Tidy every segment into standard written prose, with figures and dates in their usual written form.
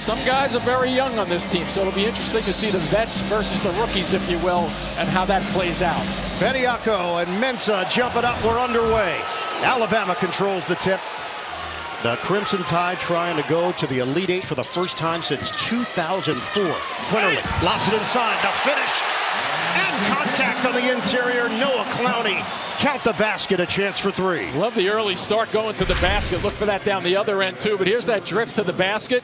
Some guys are very young on this team, so it'll be interesting to see the vets versus the rookies, if you will, and how that plays out. Bediako and Mensah jumping up. We're underway. Alabama controls the tip. The Crimson Tide trying to go to the Elite Eight for the first time since 2004. Quinterly lobs it inside. The finish. And contact on the interior. Noah Clowney. Count the basket. A chance for three. Love the early start going to the basket. Look for that down the other end, too. But here's that drift to the basket.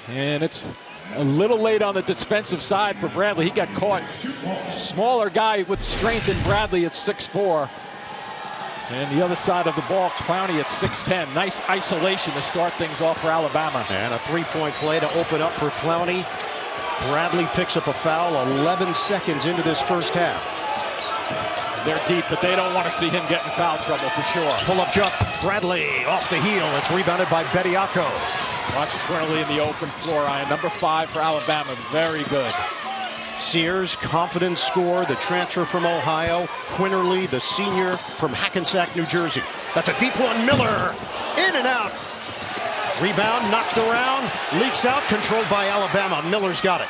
And it's a little late on the defensive side for Bradley. He got caught. Smaller guy with strength in Bradley at 6'4". And the other side of the ball, Clowney at 6'10". Nice isolation to start things off for Alabama. And a three-point play to open up for Clowney. Bradley picks up a foul 11 seconds into this first half. They're deep, but they don't want to see him get in foul trouble for sure. Pull-up jump. Bradley off the heel. It's rebounded by Bediako. Watch Quinterly in the open floor, Ryan. Number 5 for Alabama. Very good. Sears, confident scorer, the transfer from Ohio. Quinterly, the senior from Hackensack, New Jersey. That's a deep one. Miller in and out. Rebound, knocked around, leaks out, controlled by Alabama. Miller's got it.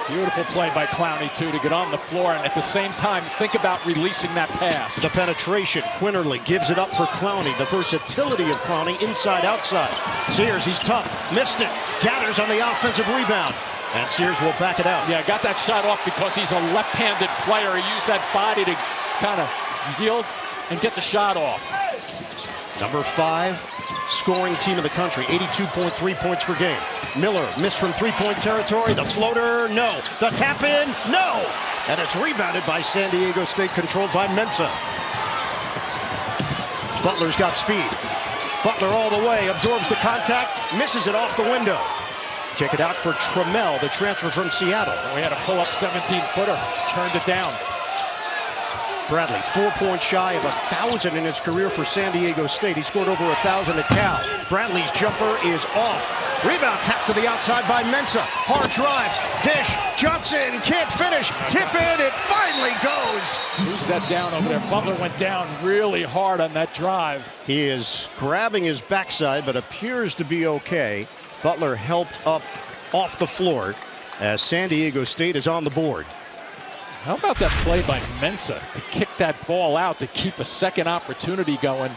Beautiful play by Clowney, too, to get on the floor and at the same time think about releasing that pass. The penetration. Quinterly gives it up for Clowney. The versatility of Clowney, inside, outside. Sears, he's tough. Missed it. Gathers on the offensive rebound. And Sears will back it out. Yeah, got that shot off because he's a left-handed player. He used that body to kind of yield and get the shot off. Number 5 scoring team in the country, 82.3 points per game. Miller missed from three-point territory. The floater, no. The tap in, no. And it's rebounded by San Diego State, controlled by Mensah. Butler's got speed. Butler all the way, absorbs the contact, misses it off the window. Kick it out for Trammell, the transfer from Seattle. We had a pull-up 17-footer, turned it down. Bradley, 4 points shy of 1,000 in his career for San Diego State. He scored over 1,000 at Cal. Bradley's jumper is off. Rebound tap to the outside by Mensah. Hard drive. Dish. Johnson can't finish. Tip in. It finally goes. Who's that down over there? Butler went down really hard on that drive. He is grabbing his backside, but appears to be okay. Butler helped up off the floor as San Diego State is on the board. How about that play by Mensah to kick that ball out to keep a second opportunity going?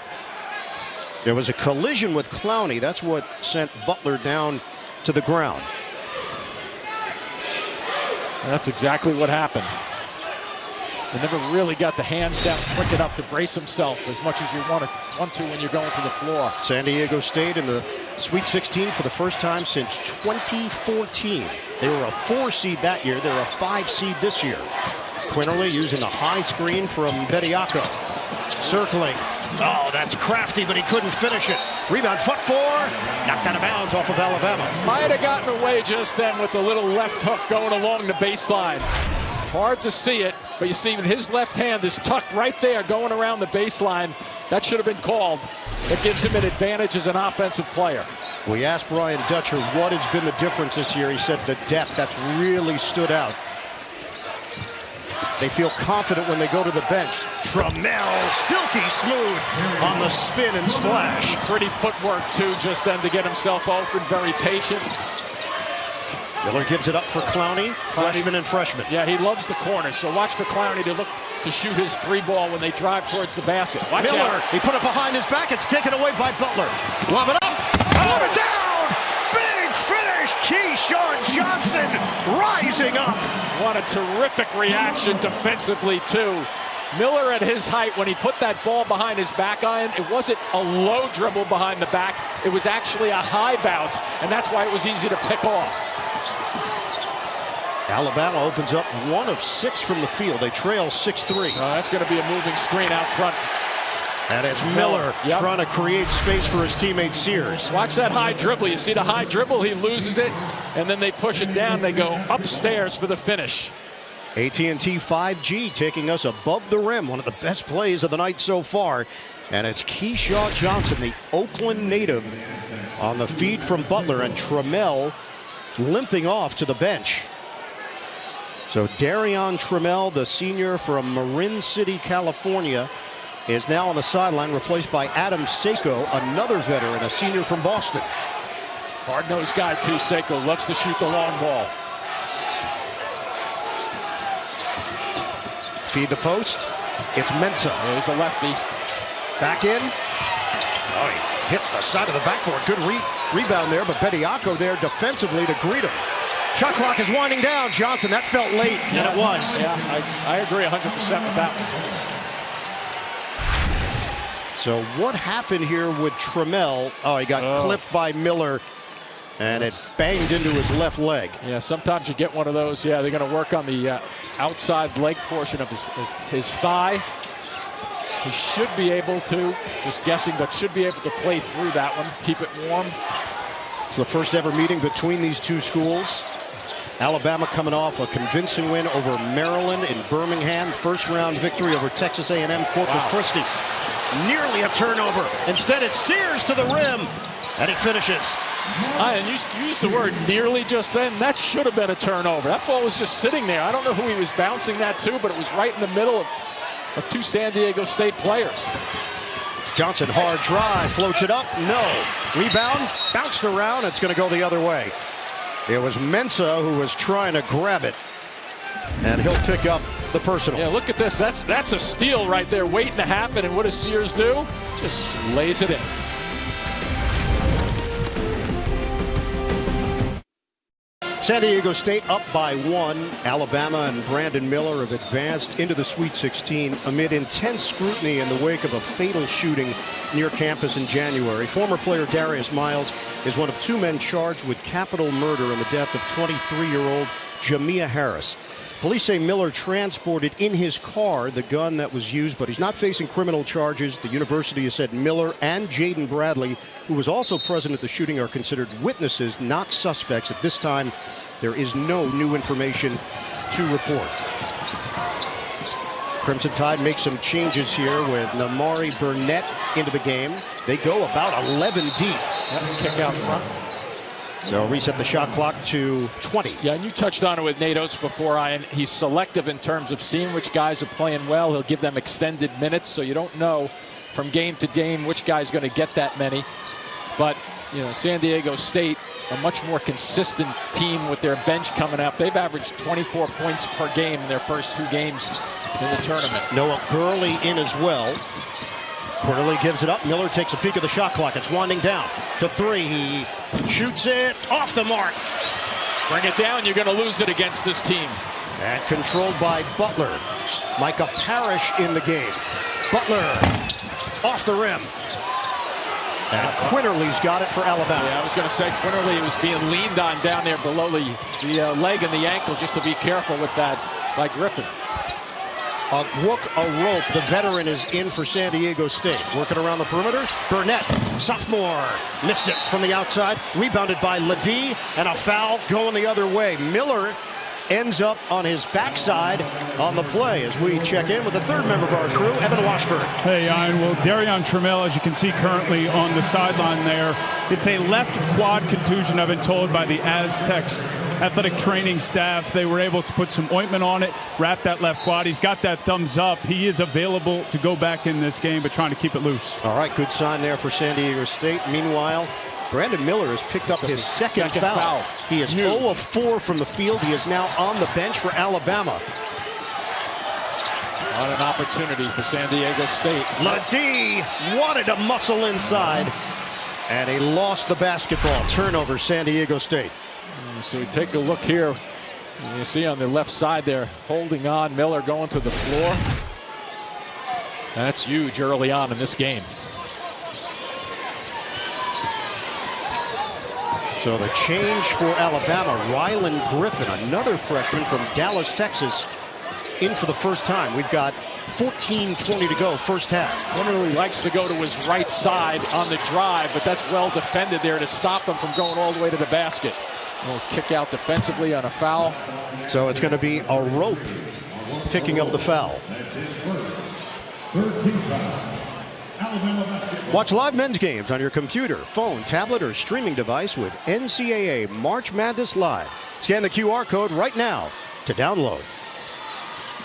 There was a collision with Clowney. That's what sent Butler down to the ground. And that's exactly what happened. He never really got the hands down quick enough to brace himself as much as you want to when you're going to the floor. San Diego State in the Sweet 16 for the first time since 2014. They were a 4 seed that year. They're a 5 seed this year. Quinterly using a high screen from Bediako. Circling. Oh, that's crafty, but he couldn't finish it. Rebound, foot 4. Knocked out of bounds off of Alabama. Might have gotten away just then with the little left hook going along the baseline. Hard to see it, but you see his left hand is tucked right there going around the baseline. That should have been called. It gives him an advantage as an offensive player. We asked Brian Dutcher what has been the difference this year. He said the depth, that's really stood out. They feel confident when they go to the bench. Trammell, silky smooth on the spin and splash. Pretty footwork, too, just then to get himself open. Very patient. Miller gives it up for Clowney, freshman and freshman. Yeah, he loves the corner, so watch for Clowney to look to shoot his 3-ball when they drive towards the basket. Watch Miller, out. He put it behind his back. It's taken away by Butler. Lob it up. Slow it down. Big finish. Keyshawn Johnson rising up. What a terrific reaction defensively, too. Miller at his height, when he put that ball behind his back iron, it wasn't a low dribble behind the back. It was actually a high bounce, and that's why it was easy to pick off. Alabama opens up 1 of 6 from the field. They trail 6-3. That's going to be a moving screen out front. And it's Miller trying to create space for his teammate Sears. Watch that high dribble. You see the high dribble, he loses it, and then they push it down. They go upstairs for the finish. AT&T 5G taking us above the rim. One of the best plays of the night so far. And it's Keyshawn Johnson, the Oakland native, on the feed from Butler, and Trammell limping off to the bench. So Darrion Trammell, the senior from Marin City, California, is now on the sideline, replaced by Adam Seiko, another veteran, a senior from Boston. Hard-nosed guy, too. Seiko looks to shoot the long ball. Feed the post. It's Mensah. There's a lefty. Back in. Oh, he hits the side of the backboard. Good rebound there, but Bediako there defensively to greet him. Shot clock is winding down. Johnson, that felt late, and it was. Yeah, I agree 100% with that one. So what happened here with Trammell? Oh, he got clipped by Miller, and it banged into his left leg. Yeah, sometimes you get one of those. Yeah, they're going to work on the outside leg portion of his thigh. He should be able to, just guessing, but should be able to play through that one, keep it warm. It's the first ever meeting between these two schools. Alabama coming off a convincing win over Maryland in Birmingham. First round victory over Texas A&M Corpus Christi. Nearly a turnover. Instead, it's Sears to the rim, and he finishes. And you used the word nearly just then. That should have been a turnover. That ball was just sitting there. I don't know who he was bouncing that to, but it was right in the middle of two San Diego State players. Johnson, hard drive, floats it up, no. Rebound, bounced around, it's going to go the other way. It was Mensah who was trying to grab it, and he'll pick up the personal. Yeah, look at this. That's a steal right there waiting to happen, and what does Sears do? Just lays it in. San Diego State up by 1. Alabama and Brandon Miller have advanced into the Sweet 16 amid intense scrutiny in the wake of a fatal shooting near campus in January. Former player Darius Miles is one of 2 men charged with capital murder in the death of 23-year-old Jamia Harris. Police say Miller transported in his car the gun that was used, but he's not facing criminal charges. The university has said Miller and Jaden Bradley, who was also present at the shooting, are considered witnesses, not suspects. At this time, there is no new information to report. Crimson Tide makes some changes here with Namari Burnett into the game. They go about 11 deep. Kick out front. So reset the shot clock to 20. Yeah, and you touched on it with Nate Oates before, Ian. He's selective in terms of seeing which guys are playing well. He'll give them extended minutes, so you don't know from game to game which guy's going to get that many. But, you know, San Diego State, a much more consistent team with their bench coming up. They've averaged 24 points per game in their first 2 games in the tournament. Noah Gurley in as well. Gurley gives it up. Miller takes a peek at the shot clock. It's winding down to 3. He shoots it off the mark. Bring it down. You're going to lose it against this team. That's controlled by Butler. Micah Parrish in the game. Butler off the rim. And Quinterly's got it for Alabama. Yeah, I was going to say Quinterly was being leaned on down there below the leg and the ankle, just to be careful with that by Griffin. A rope. The veteran is in for San Diego State. Working around the perimeter. Burnett, sophomore, missed it from the outside. Rebounded by Ledee, and a foul going the other way. Miller ends up on his backside on the play as we check in with the 3rd member of our crew, Evan Washburn. Hey, Ian. Well, Darrion Trammell, as you can see currently on the sideline there, it's a left quad contusion, I've been told, by the Aztecs athletic training staff. They were able to put some ointment on it, wrap that left quad. He's got that thumbs up. He is available to go back in this game, but trying to keep it loose. All right, good sign there for San Diego State. Meanwhile, Brandon Miller has picked up his second foul. He is 0 of 4 from the field. He is now on the bench for Alabama. What an opportunity for San Diego State. Ledee wanted to muscle inside, and he lost the basketball. Turnover, San Diego State. So we take a look here. You see on the left side there, holding on, Miller going to the floor. That's huge early on in this game. So the change for Alabama, Rylan Griffin, another freshman from Dallas, Texas, in for the first time. We've got 14:20 to go, first half. Quinterly likes to go to his right side on the drive, but that's well defended there to stop him from going all the way to the basket. We'll kick out defensively on a foul. So it's going to be a rope picking up the foul. Watch live men's games on your computer, phone, tablet, or streaming device with NCAA March Madness Live. Scan the QR code right now to download.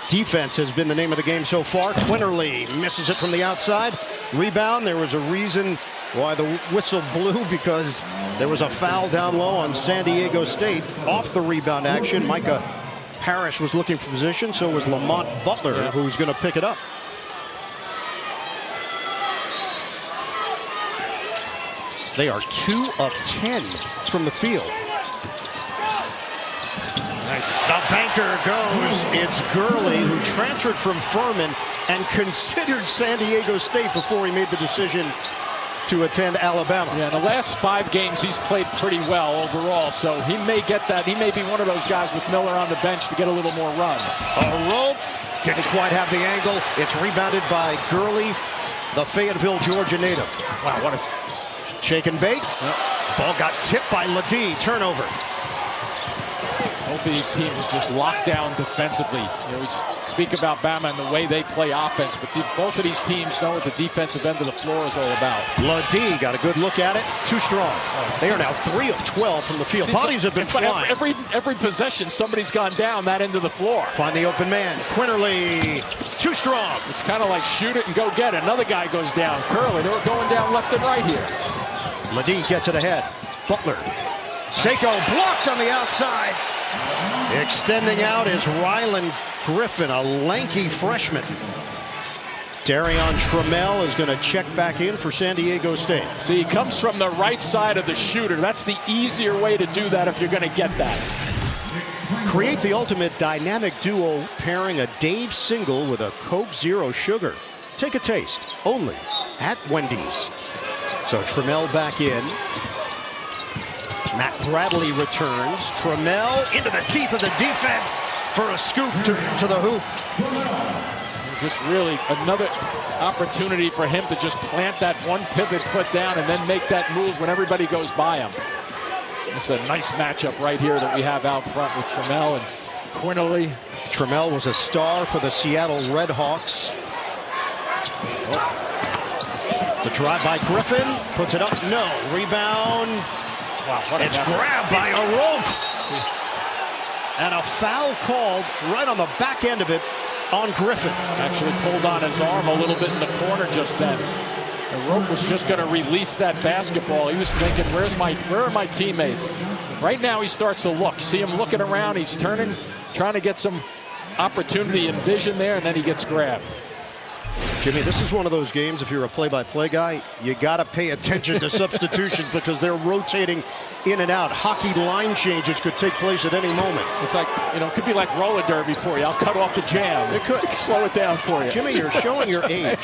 Defense has been the name of the game so far. Quinterly misses it from the outside. Rebound. There was a reason Why the whistle blew? Because there was a foul down low on San Diego State off the rebound action. Micah Parrish was looking for position, so was Lamont Butler, who's going to pick it up. They are 2 of 10 from the field. Nice. The banker goes. It's Gurley, who transferred from Furman and considered San Diego State before he made the decision to attend Alabama. Yeah, in the last 5 games, he's played pretty well overall, so he may get that. He may be one of those guys with Miller on the bench to get a little more run. A rope. Didn't quite have the angle. It's rebounded by Gurley, the Fayetteville, Georgia native. Wow, what a... Shake and bake. Ball got tipped by Ladie. Turnover. Both of these teams are just locked down defensively. You know, we speak about Bama and the way they play offense, but both of these teams know what the defensive end of the floor is all about. Ladie got a good look at it. Too strong. They are now 3 of 12 from the field. Bodies have been flying. Every possession, somebody's gone down that end of the floor. Find the open man. Quinterly. Too strong. It's kind of like shoot it and go get it. Another guy goes down. Curley, they were going down left and right here. Ladie gets it ahead. Butler. Seiko blocked on the outside. Extending out is Rylan Griffin, a lanky freshman. Darrion Trammell is going to check back in for San Diego State. See, he comes from the right side of the shooter. That's the easier way to do that if you're going to get that. Create the ultimate dynamic duo pairing a Dave single with a Coke Zero Sugar. Take a taste only at Wendy's. So Trammell back in. Matt Bradley returns. Trammell into the teeth of the defense for a scoop to the hoop. Just really another opportunity for him to just plant that one pivot foot down and then make that move when everybody goes by him. It's a nice matchup right here that we have out front with Trammell and Quinterly. Trammell was a star for the Seattle Redhawks. The drive by Griffin. Puts it up. No. Rebound. Wow, it's grabbed by a rope. And a foul called right on the back end of it on Griffin. Actually pulled on his arm a little bit in the corner just then. The rope was just going to release that basketball. He was thinking, where are my teammates? Right now he starts to look. See him looking around. He's turning, trying to get some opportunity and vision there, and then he gets grabbed. Jimmy, this is one of those games, if you're a play-by-play guy, you got to pay attention to substitutions because they're rotating in and out. Hockey line changes could take place at any moment. It's like, you know, it could be like roller derby for you. I'll cut off the jam. It could. Slow it down for you. Jimmy, you're showing your age.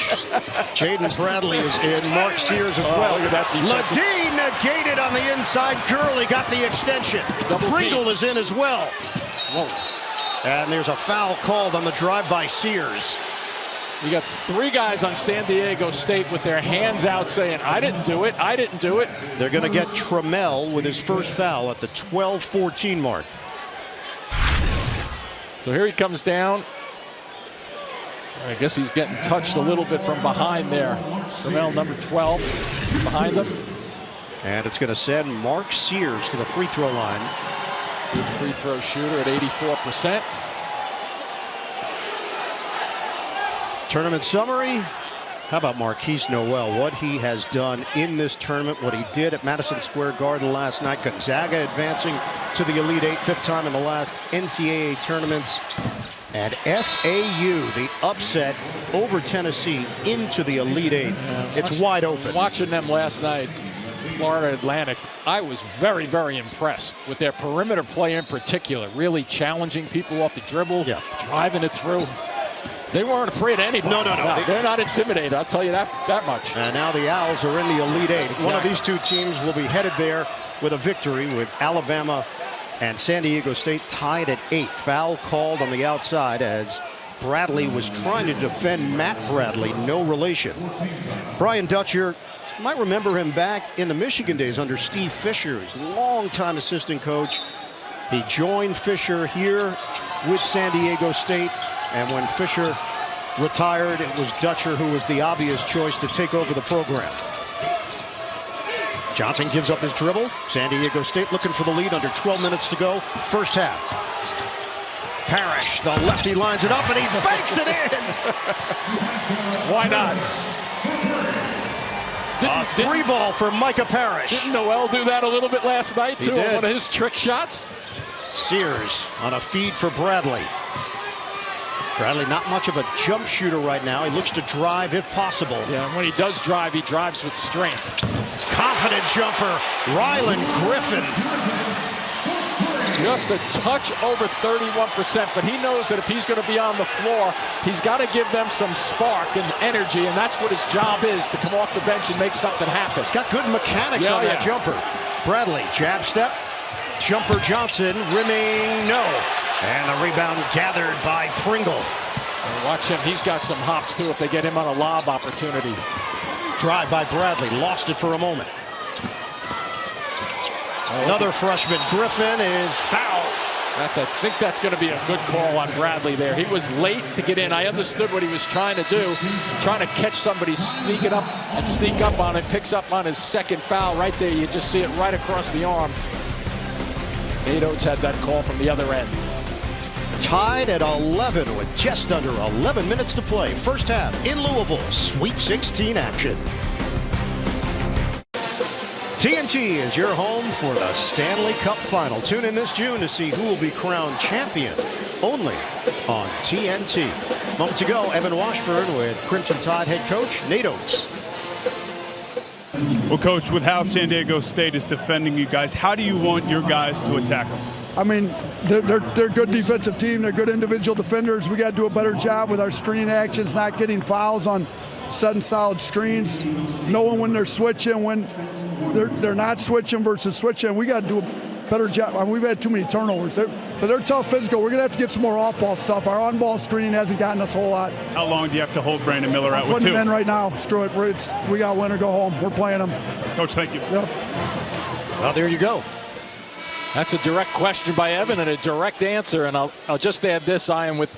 Jaden Bradley is in. Mark Sears as well. Look at that defense. Ladie negated on the inside. Gurley got the extension. Pringle is in as well. Whoa. And there's a foul called on the drive by Sears. You got 3 guys on San Diego State with their hands out saying, I didn't do it, I didn't do it. They're going to get Trammell with his first foul at the 12-14 mark. So here he comes down. I guess he's getting touched a little bit from behind there. Trammell, number 12, behind them. And it's going to send Mark Sears to the free throw line. Good free throw shooter at 84%. Tournament summary. How about Marquise Noel? What he has done in this tournament, what he did at Madison Square Garden last night. Gonzaga advancing to the Elite Eight, 5th time in the last NCAA tournaments. And FAU, the upset over Tennessee into the Elite Eight. It's wide open. Watching them last night, Florida Atlantic, I was very, very impressed with their perimeter play in particular. Really challenging people off the dribble, driving it through. They weren't afraid of anybody. No. They're not intimidated, I'll tell you that much. And now the Owls are in the Elite Eight. Exactly. One of these 2 teams will be headed there with a victory, with Alabama and San Diego State tied at 8. Foul called on the outside as Bradley was trying to defend Matt Bradley, no relation. Brian Dutcher, you might remember him back in the Michigan days under Steve Fisher, his longtime assistant coach. He joined Fisher here with San Diego State. And when Fisher retired, it was Dutcher who was the obvious choice to take over the program. Johnson gives up his dribble. San Diego State looking for the lead under 12 minutes to go. First half. Parrish, the lefty, lines it up and he banks it in. Why not? Three ball for Micah Parrish. Didn't Noel do that a little bit last night, too, He on did. one of his trick shots? Sears on a feed for Bradley. Bradley not much of a jump shooter right now. He looks to drive if possible. Yeah, and when he does drive, he drives with strength. Confident jumper, Rylan Griffin. Just a touch over 31%, but he knows that if he's going to be on the floor, he's got to give them some spark and energy, and that's what his job is, to come off the bench and make something happen. He's got good mechanics on that jumper. Bradley, jab step, jumper Johnson, rimming, no. And the rebound gathered by Pringle. And watch him, he's got some hops too if they get him on a lob opportunity. Drive by Bradley, lost it for a moment. Another freshman, Griffin, is fouled. I think that's going to be a good call on Bradley there. He was late to get in. I understood what he was trying to do, trying to catch somebody sneaking up and sneak up on it. Picks up on his second foul right there. You just see it right across the arm. Nate Oates had that call from the other end. Tied at 11 with just under 11 minutes to play. First half in Louisville, Sweet 16 action. TNT is your home for the Stanley Cup Final. Tune in this June to see who will be crowned champion, only on TNT. Moments ago, Evan Washburn with Crimson Tide head coach Nate Oates. Well, Coach, with how San Diego State is defending you guys, how do you want your guys to attack them? I mean, they're a good defensive team. They're good individual defenders. We got to do a better job with our screen actions, not getting fouls on setting solid screens, knowing when they're switching, when they're not switching versus switching. We got to do a better job. I mean, we've had too many turnovers. But they're tough physical. We're going to have to get some more off-ball stuff. Our on-ball screen hasn't gotten us a whole lot. How long do you have to hold Brandon Miller out with Putting two? him in right now. Screw it. We got win or go home. We're playing them. Coach, thank you. Yep. Well, there you go. That's a direct question by Evan and a direct answer. And I'll just add this. I am with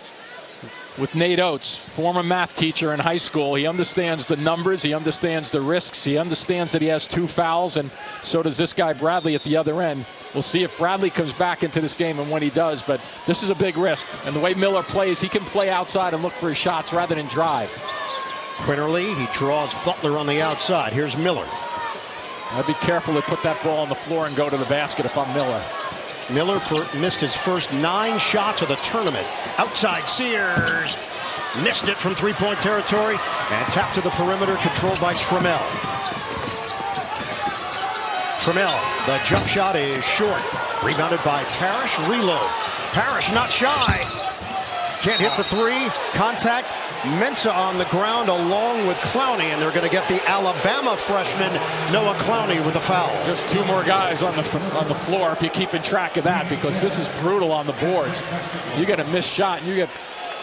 Nate Oates, former math teacher in high school. He understands the numbers. He understands the risks. He understands that he has two fouls, and so does this guy Bradley at the other end. We'll see if Bradley comes back into this game and when he does, but this is a big risk. And the way Miller plays, he can play outside and look for his shots rather than drive. Quinterly, he draws Butler on the outside. Here's Miller. I'd be careful to put that ball on the floor and go to the basket if I'm Miller. Miller missed his first 9 shots of the tournament. Outside Sears. Missed it from three-point territory and tapped to the perimeter, controlled by Trammell. Trammell, the jump shot is short. Rebounded by Parrish. Reload. Parrish not shy. Can't hit the three. Contact. Mensah on the ground along with Clowney, and they're going to get the Alabama freshman Noah Clowney with the foul. Just 2 more guys on the floor if you're keeping track of that, because this is brutal on the boards. You get a missed shot and you get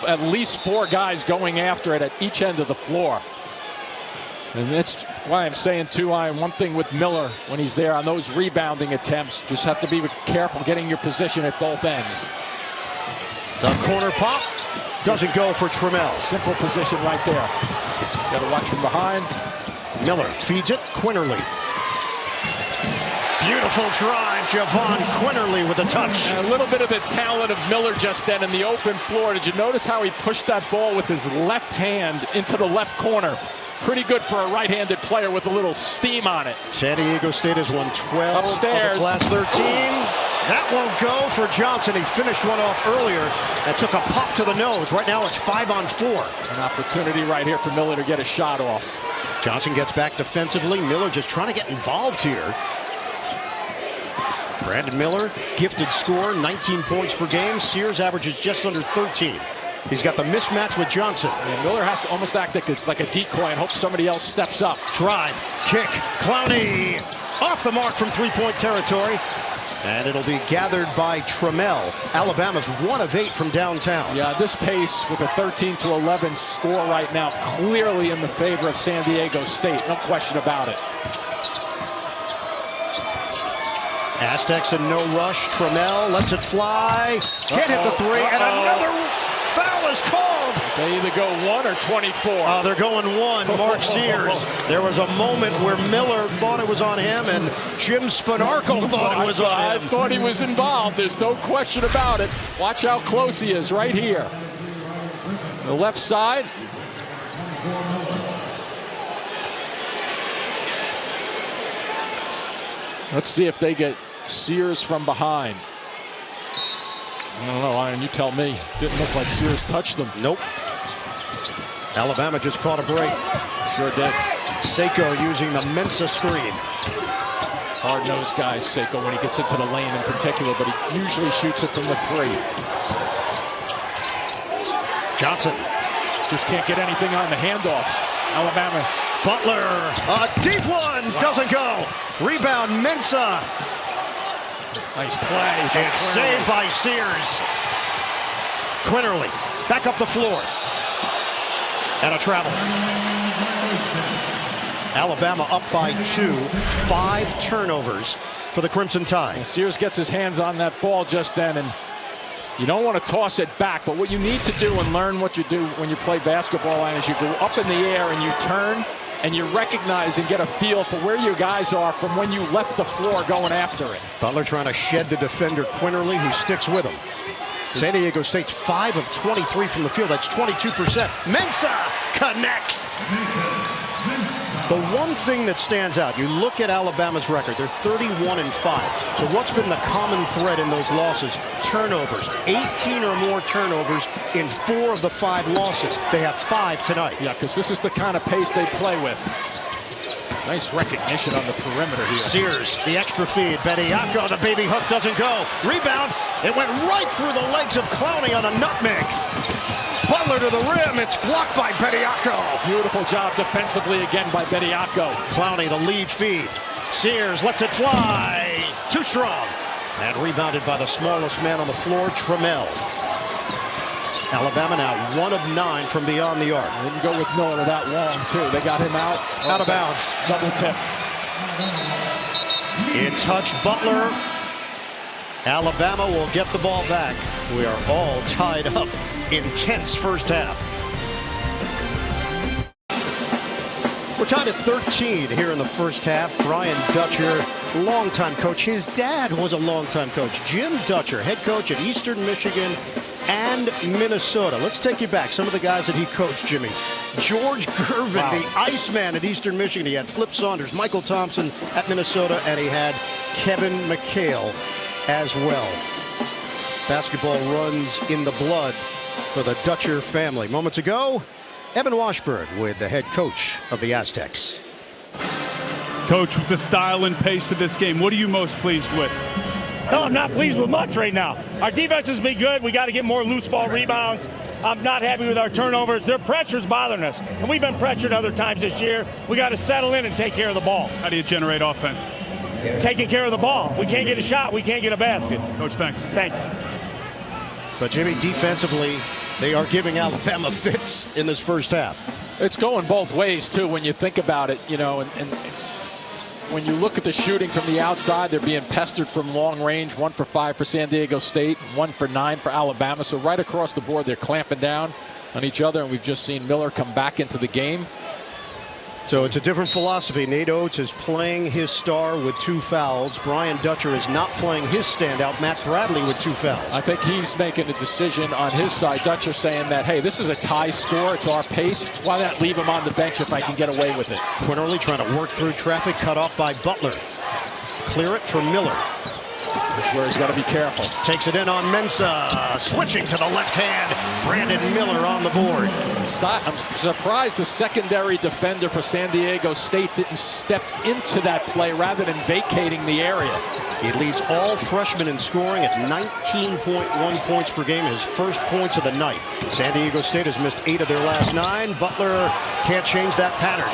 at least 4 guys going after it at each end of the floor. And that's why I'm saying too, one thing with Miller when he's there on those rebounding attempts, just have to be careful getting your position at both ends. The corner pop doesn't go for Trammell. Simple position right there. Got to watch from behind. Miller feeds it. Quinterly. Beautiful drive. Javon Quinterly with a touch. And a little bit of the talent of Miller just then in the open floor. Did you notice how he pushed that ball with his left hand into the left corner? Pretty good for a right-handed player with a little steam on it. San Diego State has won 12 Upstairs. of its last 13. That won't go for Johnson. He finished one off earlier and took a pop to the nose. Right now it's 5-on-4. An opportunity right here for Miller to get a shot off. Johnson gets back defensively. Miller just trying to get involved here. Brandon Miller, gifted scorer, 19 points per game. Sears averages just under 13. He's got the mismatch with Johnson. Yeah, Miller has to almost act like a decoy and hope somebody else steps up. Drive, kick, Clowney off the mark from three-point territory. And it'll be gathered by Trammell. Alabama's 1 of 8 from downtown. Yeah, this pace with a 13-11 score right now, clearly in the favor of San Diego State. No question about it. Aztecs in no rush. Trammell lets it fly. Can't hit the three. And another foul is called. They either go 1 or 24. They're going 1. Mark Sears. There was a moment where Miller thought it was on him, and Jim Spanarkel thought it was on I him. thought he was involved. There's no question about it. Watch how close he is right here. The left side. Let's see if they get Sears from behind. I don't know, Iron, you tell me. Didn't look like Sears touched them. Nope. Alabama just caught a break. Sure did. Seiko using the Mensa screen. Hard-nosed guy, Seiko, when he gets into the lane in particular, but he usually shoots it from the 3. Johnson. Just can't get anything on the handoffs. Alabama. Butler, a deep one, doesn't go. Rebound, Mensa. Nice play. It's saved by Sears. Quinterly, back up the floor. And a travel. Alabama up by 2, 5 turnovers for the Crimson Tide. And Sears gets his hands on that ball just then, and you don't want to toss it back, but what you need to do and learn what you do when you play basketball is you go up in the air and you turn and you recognize and get a feel for where your guys are from when you left the floor going after it. Butler trying to shed the defender Quinterly, who sticks with him. San Diego State's 5 of 23 from the field. That's 22%. Mensa connects. The one thing that stands out, you look at Alabama's record, they're 31-5. So what's been the common thread in those losses? Turnovers. 18 or more turnovers in 4 of the 5 losses. They have 5 tonight. Yeah, because this is the kind of pace they play with. Nice recognition on the perimeter here. Sears, the extra feed. Bediako, the baby hook doesn't go. Rebound. It went right through the legs of Clowney on a nutmeg. Butler to the rim. It's blocked by Bediako. Beautiful job defensively again by Bediako. Clowney, the lead feed. Sears lets it fly. Too strong. And rebounded by the smallest man on the floor, Trammell. Alabama now 1 of 9 from beyond the arc. Didn't go with Miller that long, too. They got him out. Out of bounds. Double tip. In touch, Butler. Alabama will get the ball back. We are all tied up. Intense first half. We're tied at 13 here in the first half. Brian Dutcher, longtime coach. His dad was a longtime coach. Jim Dutcher, head coach at Eastern Michigan and Minnesota. Let's take you back. Some of the guys that he coached, Jimmy. George Gervin, the Iceman at Eastern Michigan. He had Flip Saunders, Michael Thompson at Minnesota, and he had Kevin McHale as well. Basketball runs in the blood for the Dutcher family. Moments ago, Evan Washburn with the head coach of the Aztecs. Coach, with the style and pace of this game, what are you most pleased with? No, I'm not pleased with much right now. Our defense has been good. We got to get more loose ball rebounds. I'm not happy with our turnovers. Their pressure's bothering us. And we've been pressured other times this year. We got to settle in and take care of the ball. How do you generate offense? Taking care of the ball. If we can't get a shot, we can't get a basket. Coach, thanks. Thanks. But Jimmy, defensively, they are giving Alabama fits in this first half. It's going both ways, too, when you think about it, you know, and when you look at the shooting from the outside, they're being pestered from long range. 1 for 5 for San Diego State, 1 for 9 for Alabama. So right across the board, they're clamping down on each other, and we've just seen Miller come back into the game. So it's a different philosophy. Nate Oates is playing his star with 2 fouls. Brian Dutcher is not playing his standout, Matt Bradley, with 2 fouls. I think he's making a decision on his side. Dutcher saying that, hey, this is a tie score. It's our pace. Why not leave him on the bench if I can get away with it? Quinterly trying to work through traffic, cut off by Butler. Clear it for Miller. That's where he's got to be careful. Takes it in on Mensa. Switching to the left hand. Brandon Miller on the board. I'm surprised the secondary defender for San Diego State didn't step into that play rather than vacating the area. He leads all freshmen in scoring at 19.1 points per game, his first points of the night. San Diego State has missed 8 of their last 9. Butler can't change that pattern.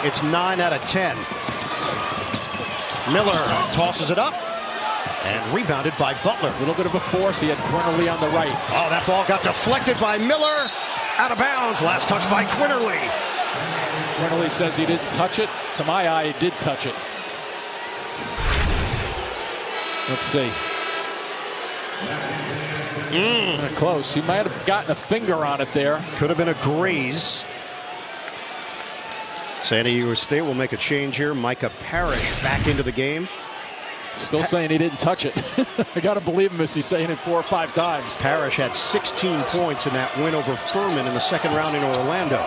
It's 9 out of 10. Miller tosses it up. And rebounded by Butler. A little bit of a force. He had Quinterly on the right. Oh, that ball got deflected by Miller. Out of bounds. Last touch by Quinterly. Quinterly says he didn't touch it. To my eye, he did touch it. Let's see. Close. He might have gotten a finger on it there. Could have been a graze. San Diego State will make a change here. Micah Parrish back into the game. Still saying he didn't touch it. I got to believe him as he's saying it 4 or 5 times. Parrish had 16 points in that win over Furman in the second round in Orlando.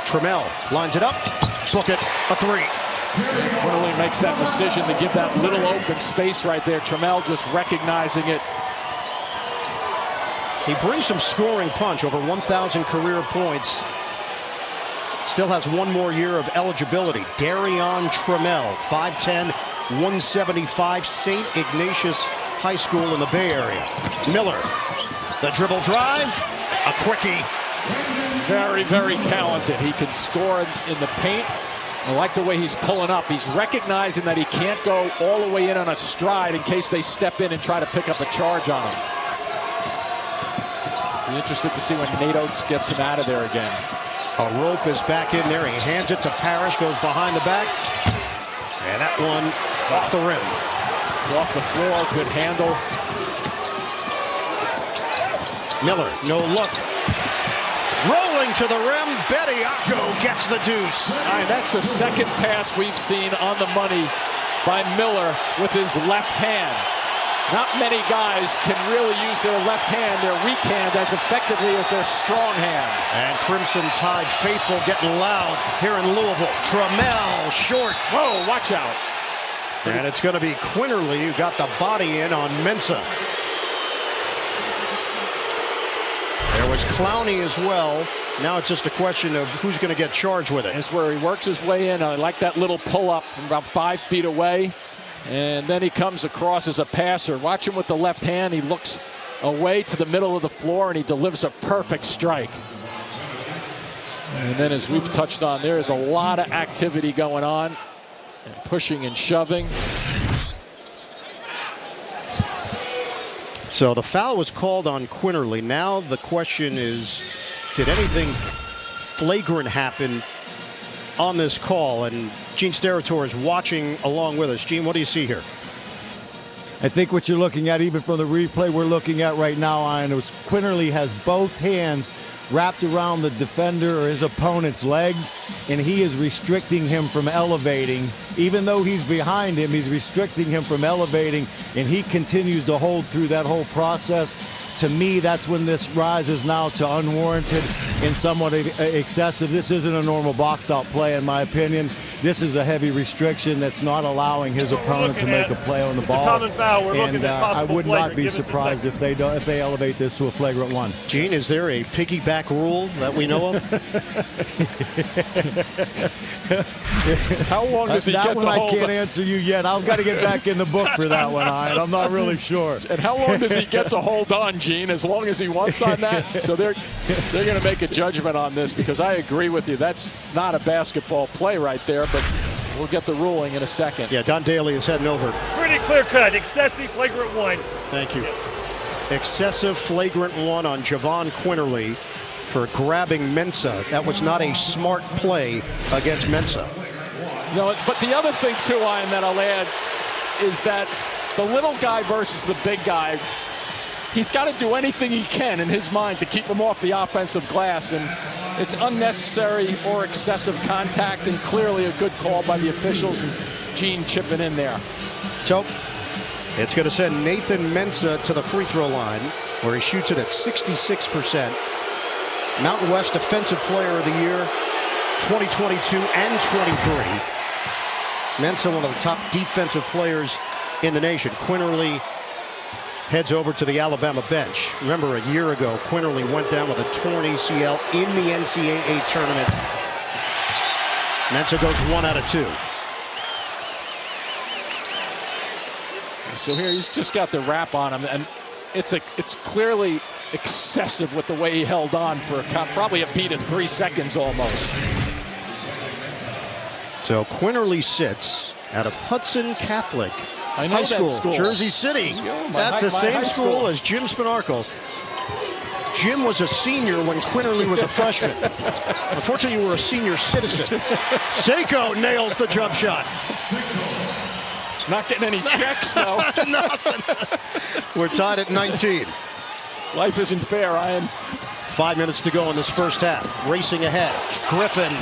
Trammell lines it up. Book it. A 3. Quinterly makes that decision to give that little open space right there. Trammell just recognizing it. He brings some scoring punch, over 1,000 career points. Still has one more year of eligibility. Darrion Trammell, 5'10", 175, St. Ignatius High School in the Bay Area. Miller, the dribble drive, a quickie. Very, very talented. He can score in the paint. I like the way he's pulling up. He's recognizing that he can't go all the way in on a stride in case they step in and try to pick up a charge on him. Be interested to see when Nate Oates gets him out of there again. A rope is back in there. He hands it to Parrish, goes behind the back. And that one off the rim. It's off the floor, good handle. Miller, no look. Rolling to the rim, Bediako gets the deuce. All right, that's the second pass we've seen on the money by Miller with his left hand. Not many guys can really use their left hand, their weak hand, as effectively as their strong hand. And Crimson Tide faithful getting loud here in Louisville. Trammell short. Whoa, watch out. And it's going to be Quinterly who got the body in on Mensah. There was Clowney as well. Now it's just a question of who's going to get charged with it. That's where he works his way in. I like that little pull-up from about 5 feet away. And then he comes across as a passer. Watch him with the left hand. He looks away to the middle of the floor, and he delivers a perfect strike. And then, as we've touched on, there is a lot of activity going on, and pushing and shoving. So the foul was called on Quinterly. Now the question is, did anything flagrant happen on this call? And Gene Steratore is watching along with us. Gene, what do you see here? I think what you're looking at, even from the replay we're looking at right now, Ian, is Quinterly has both hands wrapped around the defender or his opponent's legs, and he is restricting him from elevating. Even though he's behind him, he's restricting him from elevating, and he continues to hold through that whole process. To me, that's when this rises now to unwarranted and somewhat excessive. This isn't a normal box-out play, in my opinion. This is a heavy restriction that's not allowing his opponent to make a play on the ball. It's a common foul. We're looking at I would not be flagrant. surprised if they elevate this to a flagrant one. Gene, is there a piggyback rule that we know of? How long does he get to hold? I can't answer you yet. I've got to get back in the book for that one, Ian. I'm not really sure. And how long does he get to hold on, Gene? As long as he wants on that? So they're going to make a judgment on this, because I agree with you. That's not a basketball play right there, but we'll get the ruling in a second. Yeah, Don Daly is heading over. Pretty clear cut. Excessive flagrant one. Thank you. Excessive flagrant one on Javon Quinterly for grabbing Mensah. That was not a smart play against Mensah. No, but the other thing too, Ian, that I'll add is that the little guy versus the big guy, he's got to do anything he can in his mind to keep him off the offensive glass, and it's unnecessary or excessive contact, and clearly a good call by the officials, and Gene chipping in there. So it's going to send Nathan Mensah to the free throw line, where he shoots it at 66%. Mountain West Defensive Player of the Year 2022 and 23. Mensah, one of the top defensive players in the nation. Quinterly heads over to the Alabama bench. Remember, a year ago, Quinterly went down with a torn ACL in the NCAA tournament. Mensah goes 1 out of 2. So here he's just got the wrap on him, and it's clearly excessive with the way he held on for probably a beat of 3 seconds almost. So Quinterly sits out of Hudson Catholic High School, Jersey City. That's the same school as Jim Spinarco. Jim was a senior when Quinterly was a freshman. Unfortunately, you were a senior citizen. Seiko nails the jump shot. Not getting any checks, though. Nothing. We're tied at 19. Life isn't fair, Ian. 5 minutes to go in this first half. Racing ahead. Griffin.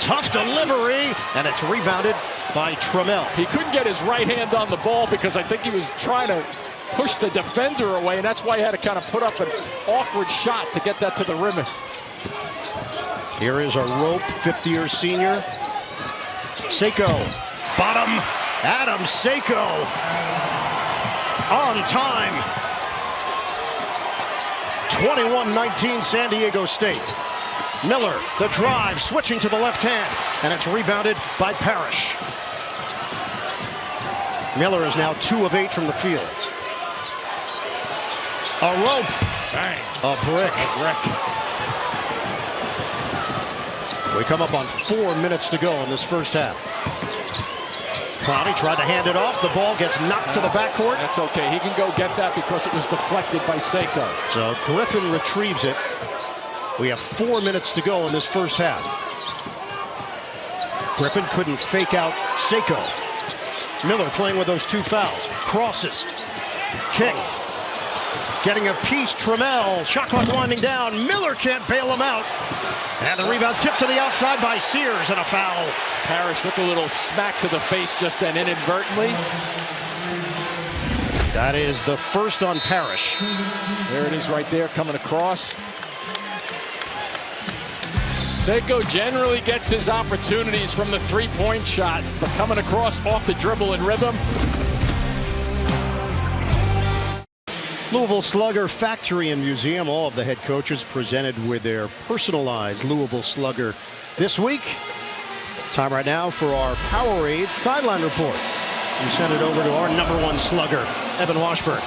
Tough delivery. And it's rebounded by Trammell. He couldn't get his right hand on the ball because I think he was trying to push the defender away, and that's why he had to kind of put up an awkward shot to get that to the rim. Here is a rope, 50-year senior. Seiko Bottom, Adam Seiko on time. 21-19 San Diego State. Miller, the drive, switching to the left hand, and it's rebounded by Parrish. Miller is now 2 of 8 from the field. A rope. Bang. A brick. We come up on 4 minutes to go in this first half. Clowney tried to hand it off. The ball gets knocked to the backcourt. That's okay. He can go get that because it was deflected by Seiko. So Griffin retrieves it. We have 4 minutes to go in this first half. Griffin couldn't fake out Seiko. Miller playing with those 2 fouls. Crosses. King. Getting a piece. Trammell. Shot clock winding down. Miller can't bail him out. And the rebound tipped to the outside by Sears, and a foul. Parrish with a little smack to the face just then inadvertently. That is the first on Parrish. There it is right there coming across. Seiko generally gets his opportunities from the three-point shot, but coming across off the dribble and rhythm. Louisville Slugger Factory and Museum. All of the head coaches presented with their personalized Louisville Slugger this week. Time right now for our Powerade Sideline Report. We send it over to our #1 slugger, Evan Washburn.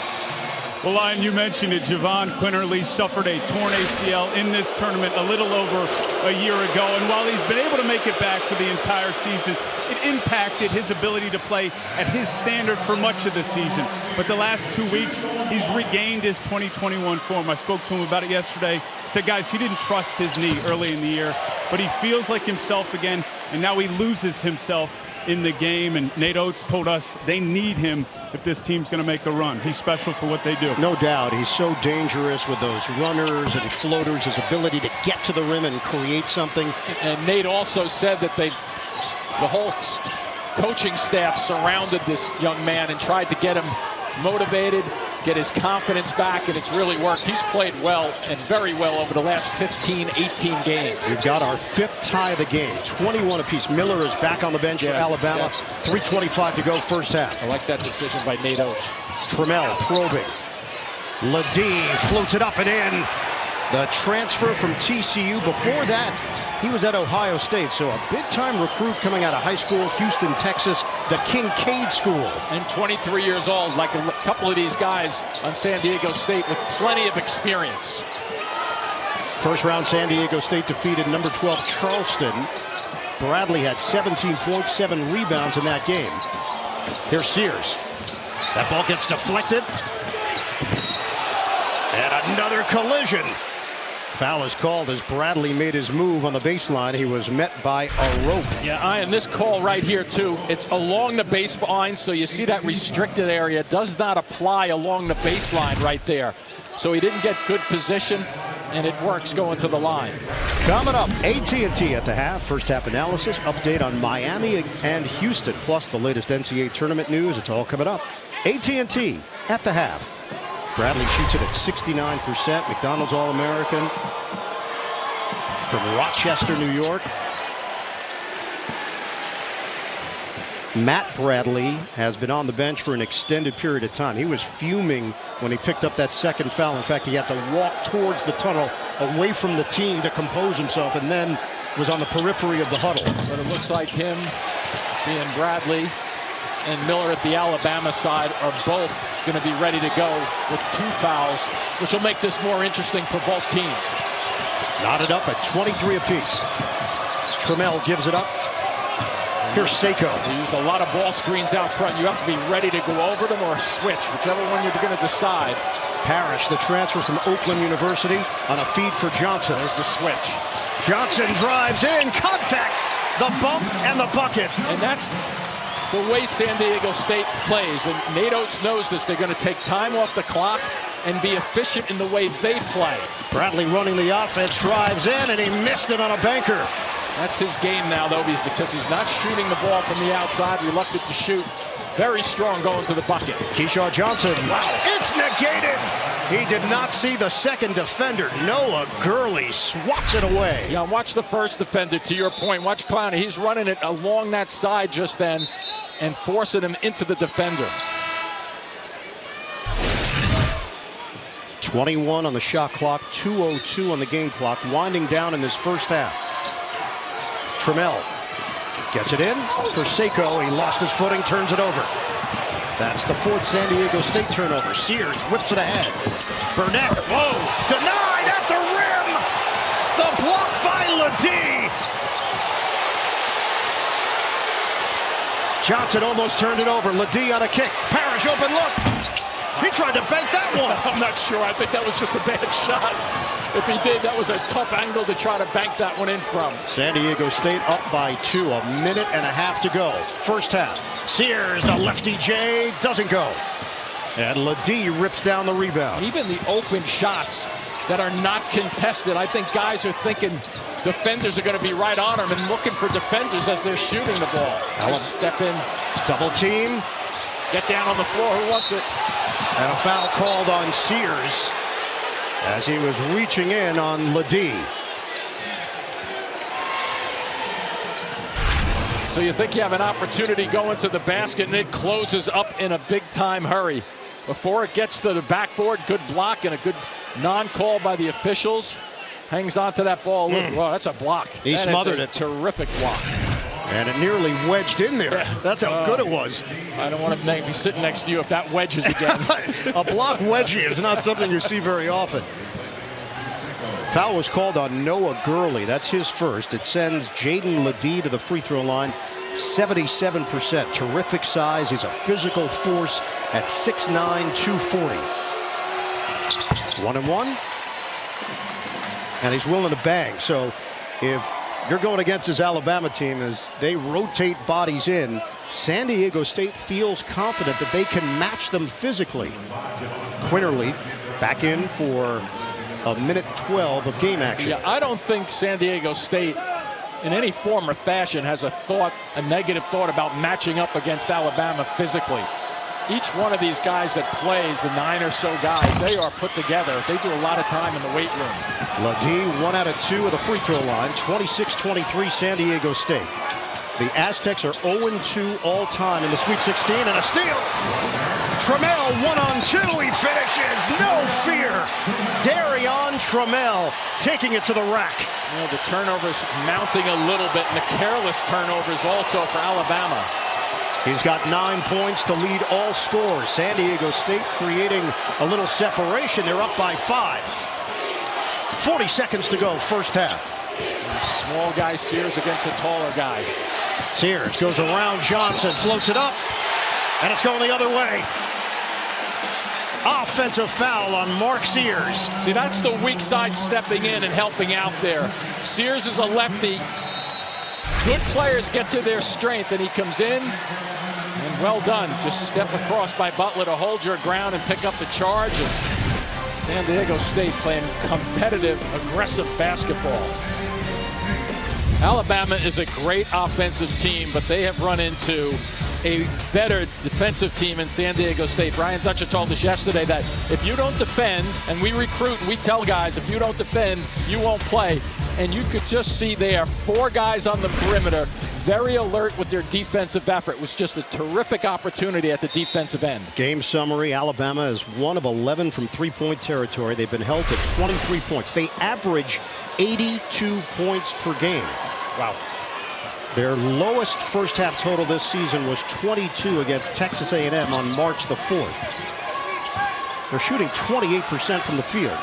Well, Lion, you mentioned it. Javon Quinterly suffered a torn ACL in this tournament a little over a year ago. And while he's been able to make it back for the entire season, it impacted his ability to play at his standard for much of the season. But the last 2 weeks, he's regained his 2021 form. I spoke to him about it yesterday. He said, guys, he didn't trust his knee early in the year, but he feels like himself again, and now he loses himself in the game. And Nate Oates told us they need him if this team's going to make a run. He's special for what they do. No doubt. He's so dangerous with those runners and floaters, his ability to get to the rim and create something. And Nate also said that the whole coaching staff surrounded this young man and tried to get him motivated, get his confidence back, and it's really worked. He's played well and very well over the last 15, 18 games. We've got our 5th tie of the game, 21 apiece. Miller is back on the bench for Alabama. 3:25 to go first half. I like that decision by Nate Oates. Trammell probing. Ledee floats it up and in. The transfer from TCU. Before that, he was at Ohio State, so a big-time recruit coming out of high school, Houston, Texas, the Kincaid School. And 23 years old, like a couple of these guys on San Diego State with plenty of experience. First round, San Diego State defeated number 12 Charleston. Bradley had 17 points, 7 rebounds in that game. Here's Sears. That ball gets deflected. And another collision. Foul is called as Bradley made his move on the baseline. He was met by a rope. Yeah, and this call right here, too, it's along the baseline, so you see that restricted area does not apply along the baseline right there. So he didn't get good position, and it works going to the line. Coming up, AT&T at the half. First half analysis, update on Miami and Houston, plus the latest NCAA tournament news. It's all coming up. AT&T at the half. Bradley shoots it at 69%. McDonald's All-American from Rochester, New York. Matt Bradley has been on the bench for an extended period of time. He was fuming when he picked up that second foul. In fact, he had to walk towards the tunnel away from the team to compose himself, and then was on the periphery of the huddle. But it looks like him being Bradley and Miller at the Alabama side are both going to be ready to go with 2 fouls, which will make this more interesting for both teams. Knotted up at 23 apiece. Trammell gives it up. Here's Seiko. They use a lot of ball screens out front. You have to be ready to go over them or switch, whichever one you're going to decide. Parrish, the transfer from Oakland University, on a feed for Johnson. There's the switch. Johnson drives in, contact, the bump, and the bucket. And that's the way San Diego State plays, and Nate Oates knows this. They're going to take time off the clock and be efficient in the way they play. Bradley running the offense, drives in, and he missed it on a banker. That's his game now, though, because he's not shooting the ball from the outside, reluctant to shoot. Very strong going to the bucket. Keyshawn Johnson. Wow. It's negated. He did not see the second defender. Noah Gurley swats it away. Yeah, watch the first defender, to your point. Watch Clowney. He's running it along that side just then. and forcing him into the defender. 21 on the shot clock, 2:02 on the game clock, winding down in this first half. Trammell gets it in for Seiko. He lost his footing, turns it over. That's the 4th San Diego State turnover. Sears whips it ahead. Burnett, whoa, denied at the rim. The block by Ledee. Johnson almost turned it over. Ledee on a kick. Parrish open look. He tried to bank that one. I'm not sure. I think that was just a bad shot. If he did, that was a tough angle to try to bank that one in from. San Diego State up by 2, a minute and a half to go. First half. Sears, the lefty J, doesn't go. And Ledee rips down the rebound. Even the open shots that are not contested, I think guys are thinking defenders are going to be right on them and looking for defenders as they're shooting the ball. Just step in. Double team. Get down on the floor. Who wants it? And a foul called on Sears as he was reaching in on Ledee. So you think you have an opportunity going to the basket, and it closes up in a big-time hurry. Before it gets to the backboard, good block and a good non-call by the officials. Hangs on to that ball. Wow, that's a block. He smothered it. Terrific block. And it nearly wedged in there. Yeah. That's how good it was. I don't want to be sitting next to you if that wedges again. A block wedgie is not something you see very often. Foul was called on Noah Gurley. That's his first. It sends Jaden Ledee to the free throw line. 77%. Terrific size. He's a physical force at 6'9", 240. 1-1. And he's willing to bang. So if you're going against his Alabama team as they rotate bodies in, San Diego State feels confident that they can match them physically. Quinterly back in for a minute 12 of game action. Yeah, I don't think San Diego State in any form or fashion has a negative thought about matching up against Alabama physically. Each one of these guys that plays, the 9 or so guys, they are put together. They do a lot of time in the weight room. Ledee 1 out of 2 of the free throw line. 26-23 San Diego State. The Aztecs are 0-2 all time in the Sweet 16, and a steal. Trammell 1-on-2. He finishes. No fear. Darrion Trammell taking it to the rack. You know, the turnovers mounting a little bit, and the careless turnovers also for Alabama. He's got 9 points to lead all scorers. San Diego State creating a little separation. They're up by 5. 40 seconds to go, first half. Small guy Sears against a taller guy. Sears goes around Johnson, floats it up, and it's going the other way. Offensive foul on Mark Sears. See, that's the weak side stepping in and helping out there. Sears is a lefty. Good players get to their strength, and he comes in, and well done. Just step across by Butler to hold your ground and pick up the charge. And San Diego State playing competitive, aggressive basketball. Alabama is a great offensive team, but they have run into a better defensive team in San Diego State. Brian Dutcher told us yesterday that if you don't defend, and we recruit and we tell guys, if you don't defend, you won't play. And you could just see there 4 guys on the perimeter, very alert with their defensive effort. It was just a terrific opportunity at the defensive end. Game summary, Alabama is 1 of 11 from three-point territory. They've been held to 23 points. They average 82 points per game. Wow. Their lowest first half total this season was 22 against Texas A&M on March the 4th. They're shooting 28% from the field.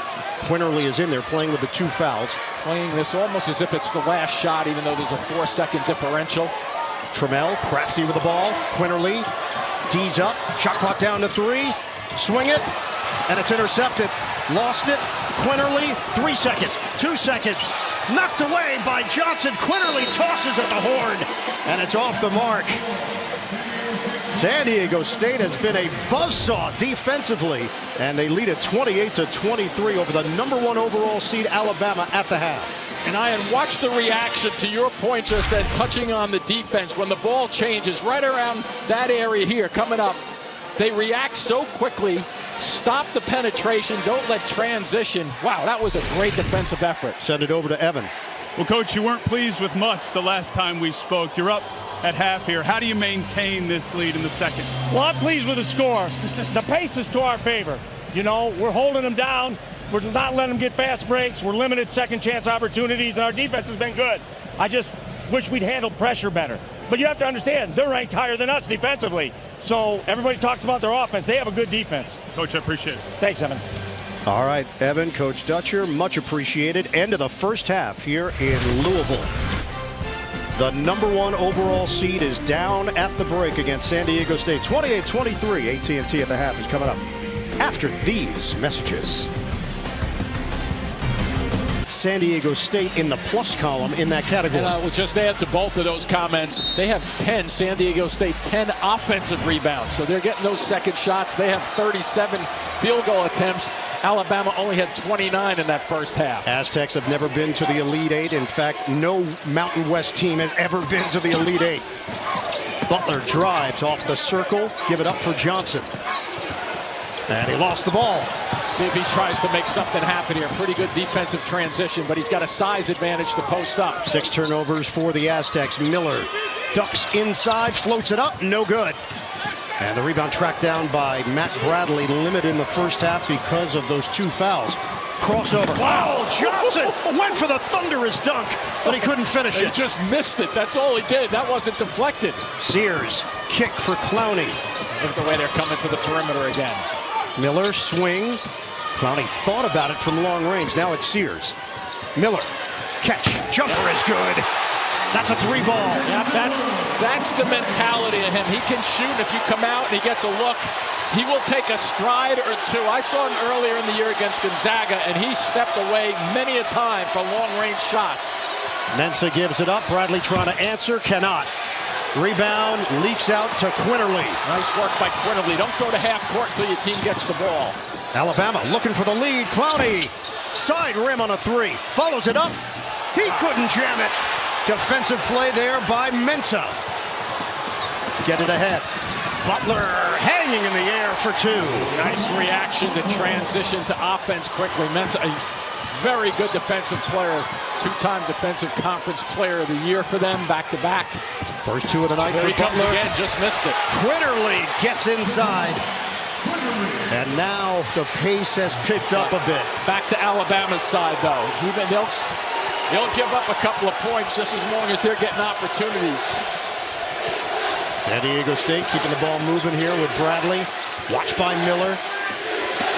Quinterly is in there playing with the 2 fouls. Playing this almost as if it's the last shot, even though there's a 4-second differential. Trammell, crafty with the ball. Quinterly, D's up. Shot clock down to 3. Swing it, and it's intercepted. Lost it. Quinterly, 3 seconds, 2 seconds. Knocked away by Johnson. Quinterly tosses at the horn, and it's off the mark. San Diego State has been a buzzsaw defensively, and they lead at 28-23 over the #1 overall seed Alabama at the half. And Ian, watch the reaction to your point just then, touching on the defense. When the ball changes right around that area here coming up, they react so quickly. Stop the penetration. Don't let transition. Wow, that was a great defensive effort. Send it over to Evan. Well, Coach, you weren't pleased with much the last time we spoke. You're up at half here. How do you maintain this lead in the second? Well, I'm pleased with the score. The pace is to our favor. You know, we're holding them down. We're not letting them get fast breaks. We're limited second chance opportunities, and our defense has been good. I just wish we'd handled pressure better. But you have to understand, they're ranked higher than us defensively. So everybody talks about their offense. They have a good defense. Coach, I appreciate it. Thanks, Evan. All right, Evan, Coach Dutcher, much appreciated. End of the first half here in Louisville. The #1 overall seed is down at the break against San Diego State. 28-23. AT&T at the half is coming up after these messages. San Diego State in the plus column in that category. And I will just add to both of those comments, they have 10, San Diego State, 10 offensive rebounds. So they're getting those second shots. They have 37 field goal attempts. Alabama only had 29 in that first half. Aztecs have never been to the Elite Eight. In fact, no Mountain West team has ever been to the Elite Eight. Butler drives off the circle. Give it up for Johnson. And he lost the ball. See if he tries to make something happen here. Pretty good defensive transition, but he's got a size advantage to post up. 6 turnovers for the Aztecs. Miller ducks inside, floats it up, no good. And the rebound tracked down by Matt Bradley, limited in the first half because of those 2 fouls. Crossover. Wow, Johnson went for the thunderous dunk, but he couldn't finish He it. just missed it. That's all he did. That wasn't deflected. Sears, kick for Clowney. Look at the way they're coming to the perimeter again. Miller, swing. Clowney thought about it from long range. Now it's Sears. Miller, catch. Jumper is good. That's a 3 ball. Yeah, that's the mentality of him. He can shoot. If you come out and he gets a look, he will take a stride or 2. I saw him earlier in the year against Gonzaga, and he stepped away many a time for long-range shots. Mensah gives it up. Bradley trying to answer, cannot. Rebound leaks out to Quinterly. Nice work by Quinterly. Don't go to half court until your team gets the ball. Alabama looking for the lead. Clowney, side rim on a 3. Follows it up. He couldn't jam it. Defensive play there by Mensah. Get it ahead. Butler hanging in the air for 2. Nice reaction to transition to offense quickly. Mensah, a very good defensive player. 2-time defensive conference player of the year for them, back-to-back. First 2 of the night There for he comes Butler. again, just missed it. Quinterly gets inside. And now the pace has picked up a bit. Back to Alabama's side, though. They'll give up a couple of points just as long as they're getting opportunities. San Diego State keeping the ball moving here with Bradley. Watched by Miller.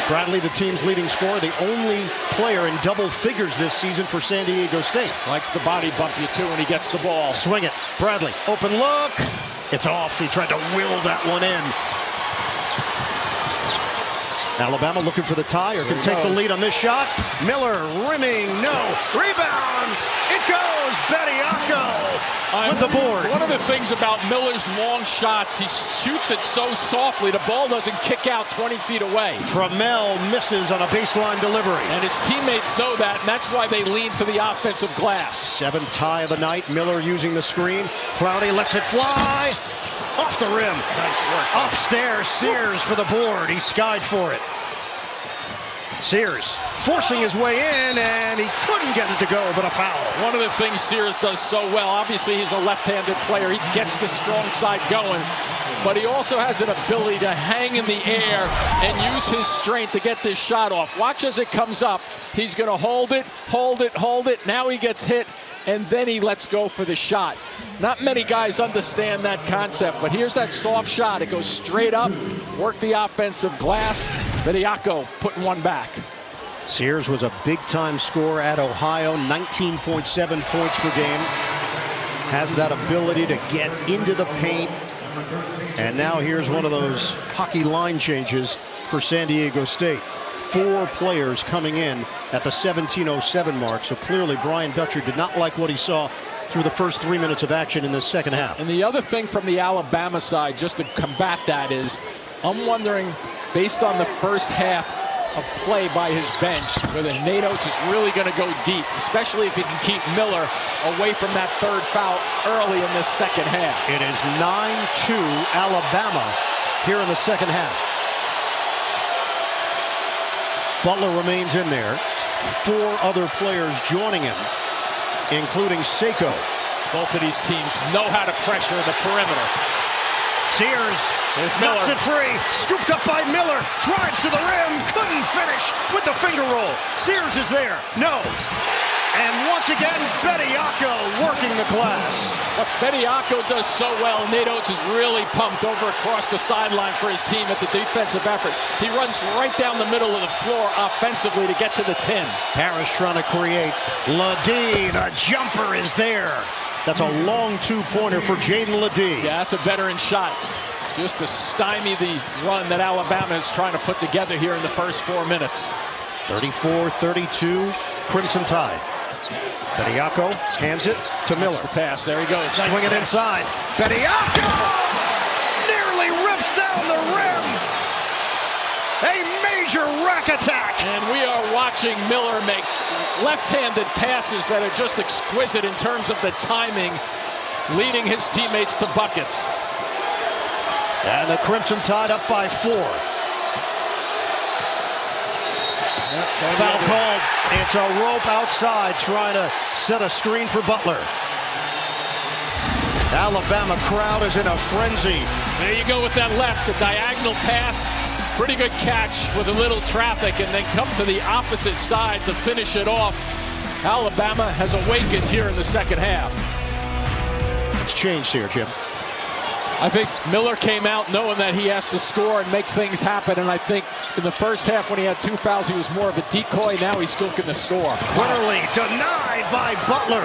Bradley, the team's leading scorer, the only player in double figures this season for San Diego State. Likes the body bump you, too, when he gets the ball. Swing it. Bradley, open look. It's off. He tried to will that one in. Alabama looking for the tie or can take the lead on this shot. Miller rimming, no. Rebound. It goes. Bediako with the board. One of the things about Miller's long shots, he shoots it so softly, the ball doesn't kick out 20 feet away. Trammell misses on a baseline delivery. And his teammates know that, and that's why they lean to the offensive glass. 7th tie of the night. Miller using the screen. Clowney lets it fly. Off the rim. Nice work. Upstairs, Sears for the board. He skied for it. Sears forcing his way in, and he couldn't get it to go, but a foul. One of the things Sears does so well, obviously he's a left-handed player. He gets the strong side going, but he also has an ability to hang in the air and use his strength to get this shot off. Watch as it comes up. He's going to hold it, hold it, hold it. Now he gets hit, and then he lets go for the shot. Not many guys understand that concept, but here's that soft shot. It goes straight up, work the offensive glass. Bediako putting one back. Sears was a big-time scorer at Ohio, 19.7 points per game. Has that ability to get into the paint. And now here's one of those hockey line changes for San Diego State. 4 players coming in at the 17:07 mark. So clearly Brian Dutcher did not like what he saw through the first 3 minutes of action in the second half. And the other thing from the Alabama side, just to combat that, is I'm wondering, based on the first half of play by his bench, whether Nate Oates is really going to go deep, especially if he can keep Miller away from that 3rd foul early in this second half. It is 9-2 Alabama here in the second half. Butler remains in there. 4 other players joining him, including Seiko. Both of these teams know how to pressure the perimeter. Sears knocks it free. Scooped up by Miller. Drives to the rim. Couldn't finish with the finger roll. Sears is there. No. And once again, Bediako working the glass. What Bediako does so well, Nate Oates is really pumped over across the sideline for his team at the defensive effort. He runs right down the middle of the floor offensively to get to the 10. Harris trying to create. Ledee, the jumper is there. That's a long two-pointer for Jaden Ledee. Yeah, that's a veteran shot. Just to stymie the run that Alabama is trying to put together here in the first 4 minutes. 34-32, Crimson Tide. Bediako hands it to Miller. The pass, there he goes. Swing it inside. Bediako nearly rips down the rim. A major rack attack. And we are watching Miller make left-handed passes that are just exquisite in terms of the timing, leading his teammates to buckets. And the Crimson Tide up by 4. Foul called. It's a rope outside trying to set a screen for Butler. Alabama crowd is in a frenzy. There you go with that left, the diagonal pass. Pretty good catch with a little traffic, and then come to the opposite side to finish it off. Alabama has awakened here in the second half. It's changed here, Jim. I think Miller came out knowing that he has to score and make things happen, and I think in the first half when he had 2 fouls, he was more of a decoy. Now he's looking to score. Quinterly denied by Butler.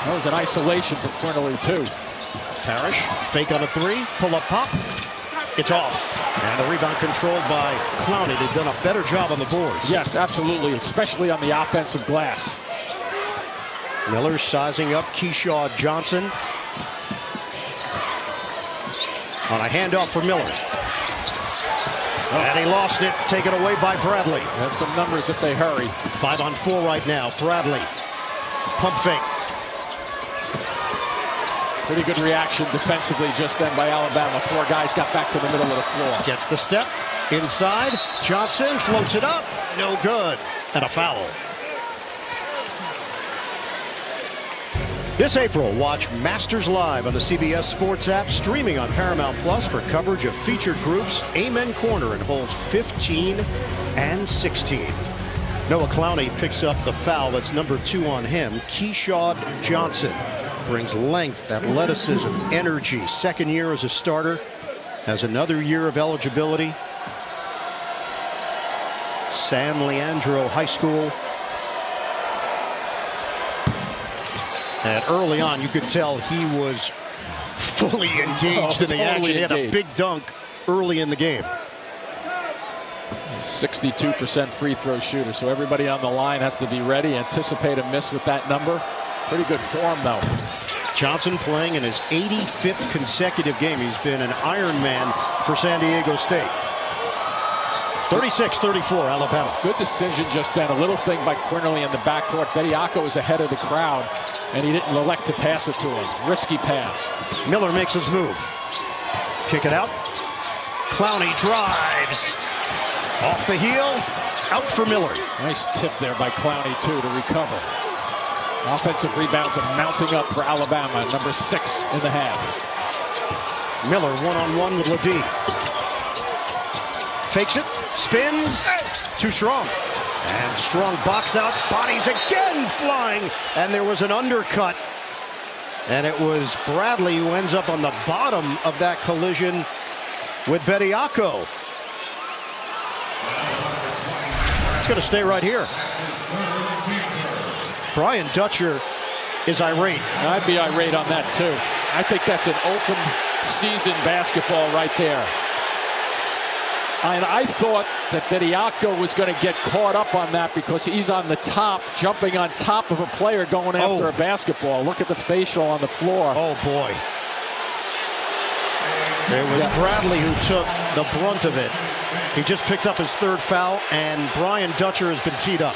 That was an isolation for Quinterly, too. Parrish, fake on a 3, pull-up pop. It's off. And the rebound controlled by Clowney. They've done a better job on the boards. Yes, absolutely, especially on the offensive glass. Miller sizing up Keyshawn Johnson. On a handoff for Miller. And he lost it, taken away by Bradley. Have some numbers if they hurry. 5-on-4 right now. Bradley. Pump fake. Pretty good reaction defensively just then by Alabama. 4 guys got back to the middle of the floor. Gets the step. Inside. Johnson floats it up. No good. And a foul. This April, watch Masters Live on the CBS Sports app, streaming on Paramount Plus for coverage of featured groups Amen Corner in holes 15 and 16. Noah Clowney picks up the foul. That's number 2 on him. Keyshawn Johnson brings length, athleticism, energy. Second year as a starter. Has another year of eligibility. San Leandro High School. And early on, you could tell he was fully engaged in the action. He had a big dunk early in the game. 62% free throw shooter, so everybody on the line has to be ready. Anticipate a miss with that number. Pretty good form, though. Johnson playing in his 85th consecutive game. He's been an Iron Man for San Diego State. 36-34, Alabama. Good decision just then. A little thing by Quinterly in the backcourt. Bediako was ahead of the crowd, and he didn't elect to pass it to him. Risky pass. Miller makes his move. Kick it out. Clowney drives. Off the heel. Out for Miller. Nice tip there by Clowney, too, to recover. Offensive rebounds are mounting up for Alabama. Number 6 in the half. Miller one-on-one with Ledee. Fakes it. Spins. Too strong. And strong box out. Bodies again flying. And there was an undercut. And it was Bradley who ends up on the bottom of that collision with Bediako. It's going to stay right here. Brian Dutcher is irate. I'd be irate on that, too. I think that's an open season basketball right there. And I thought that Bediako was going to get caught up on that because he's on the top, jumping on top of a player going after a basketball. Look at the facial on the floor. Oh, boy. It was Bradley who took the brunt of it. He just picked up his 3rd foul, and Brian Dutcher has been teed up.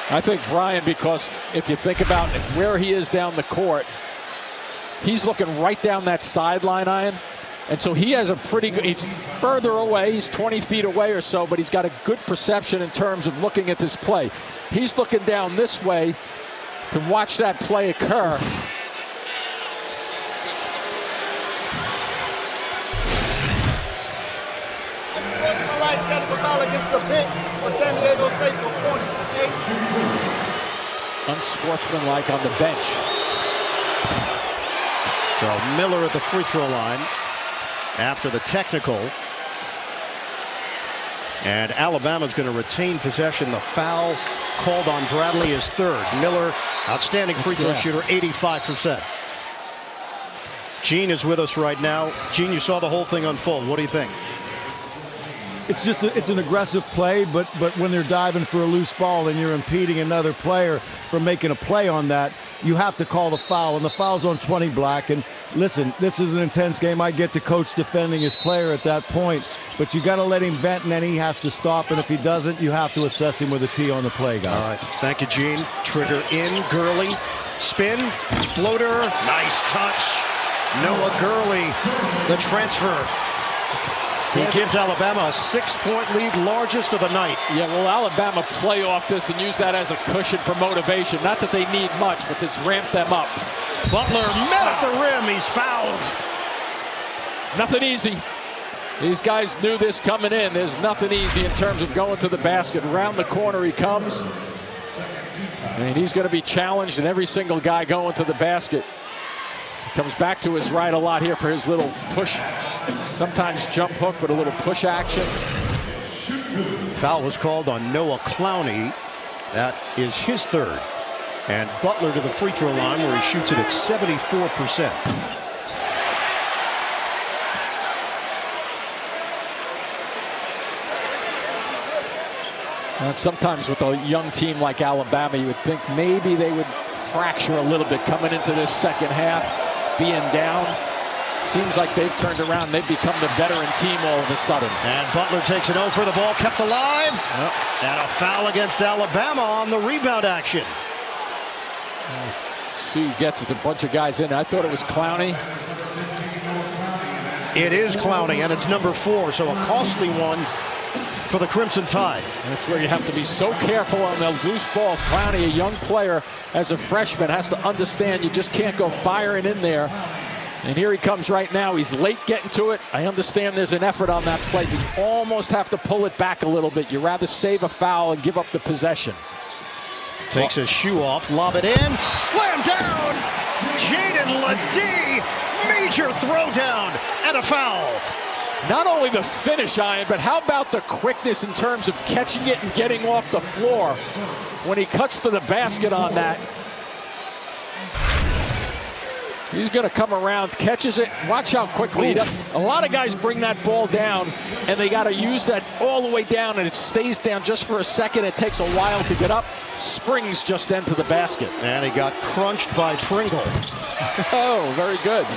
I think Brian, because if you think about where he is down the court, he's looking right down that sideline, Ian. And so he has a pretty good, he's further away, he's 20 feet away or so, but he's got a good perception in terms of looking at this play. He's looking down this way, to watch that play occur. Technical foul against the bench for San Diego State for 40. Unsportsmanlike on the bench. So Miller at the free throw line after the technical. And Alabama's going to retain possession. The foul called on Bradley is third. Miller, outstanding free throw shooter, 85%. Gene is with us right now. Gene, you saw the whole thing unfold. What do you think? It's just it's an aggressive play, but when they're diving for a loose ball and you're impeding another player from making a play on that, you have to call the foul, and the foul's on 20 Black. And listen, this is an intense game. I get the coach defending his player at that point, but you got to let him vent, and then he has to stop. And if he doesn't, you have to assess him with a T on the play, guys. All right, thank you, Gene. Trigger in, Gurley, spin, floater, nice touch. Noah Gurley, the transfer. He gives Alabama a 6-point lead, largest of the night. Yeah, well, Alabama play off this and use that as a cushion for motivation. Not that they need much, but it's ramped them up. Butler met at the rim. He's fouled. Nothing easy. These guys knew this coming in. There's nothing easy in terms of going to the basket. Around the corner he comes. And he's going to be challenged, and every single guy going to the basket comes back to his right a lot here for his little push. Sometimes jump hook, but a little push action. Foul was called on Noah Clowney. That is his third. And Butler to the free throw line where he shoots it at 74%. And sometimes with a young team like Alabama, you would think maybe they would fracture a little bit coming into this second half, being down. Seems like they've turned around. They've become the veteran team all of a sudden. And Butler takes it over. The ball kept alive. Yep. And a foul against Alabama on the rebound action. See, he gets it. A bunch of guys in. I thought it was Clowney. It is Clowney, and it's number 4, so a costly one for the Crimson Tide. And that's where you have to be so careful on the loose balls. Clowney, a young player, as a freshman, has to understand you just can't go firing in there. And here he comes right now. He's late getting to it. I understand there's an effort on that play, but you almost have to pull it back a little bit. You'd rather save a foul and give up the possession. Takes his shoe off, lob it in, slam down. Jaden Ledee, major throwdown and a foul. Not only the finish, Ian, but how about the quickness in terms of catching it and getting off the floor when he cuts to the basket on that. He's going to come around, catches it. Watch how quickly he does. A lot of guys bring that ball down, and they got to use that all the way down, and it stays down just for a second. It takes a while to get up. Springs just into the basket. And he got crunched by Pringle. Oh, very good.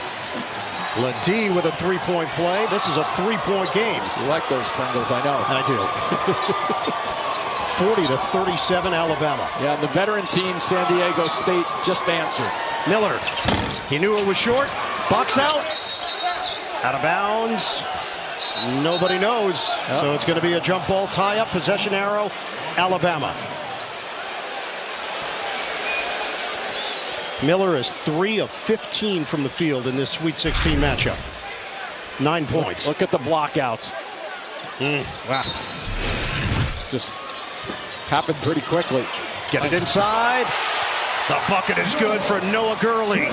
Ledee with a 3-point play. This is a 3-point game. You like those Pringles, I know. I do. 40-37 Alabama. Yeah, and the veteran team, San Diego State, just answered. Miller, he knew it was short. Box out. Out of bounds. Nobody knows. So it's going to be a jump ball tie-up. Possession arrow, Alabama. Miller is 3 of 15 from the field in this Sweet 16 matchup. 9 points. Look at the blockouts. Wow. Just happened pretty quickly. Get it inside. The bucket is good for Noah Gurley.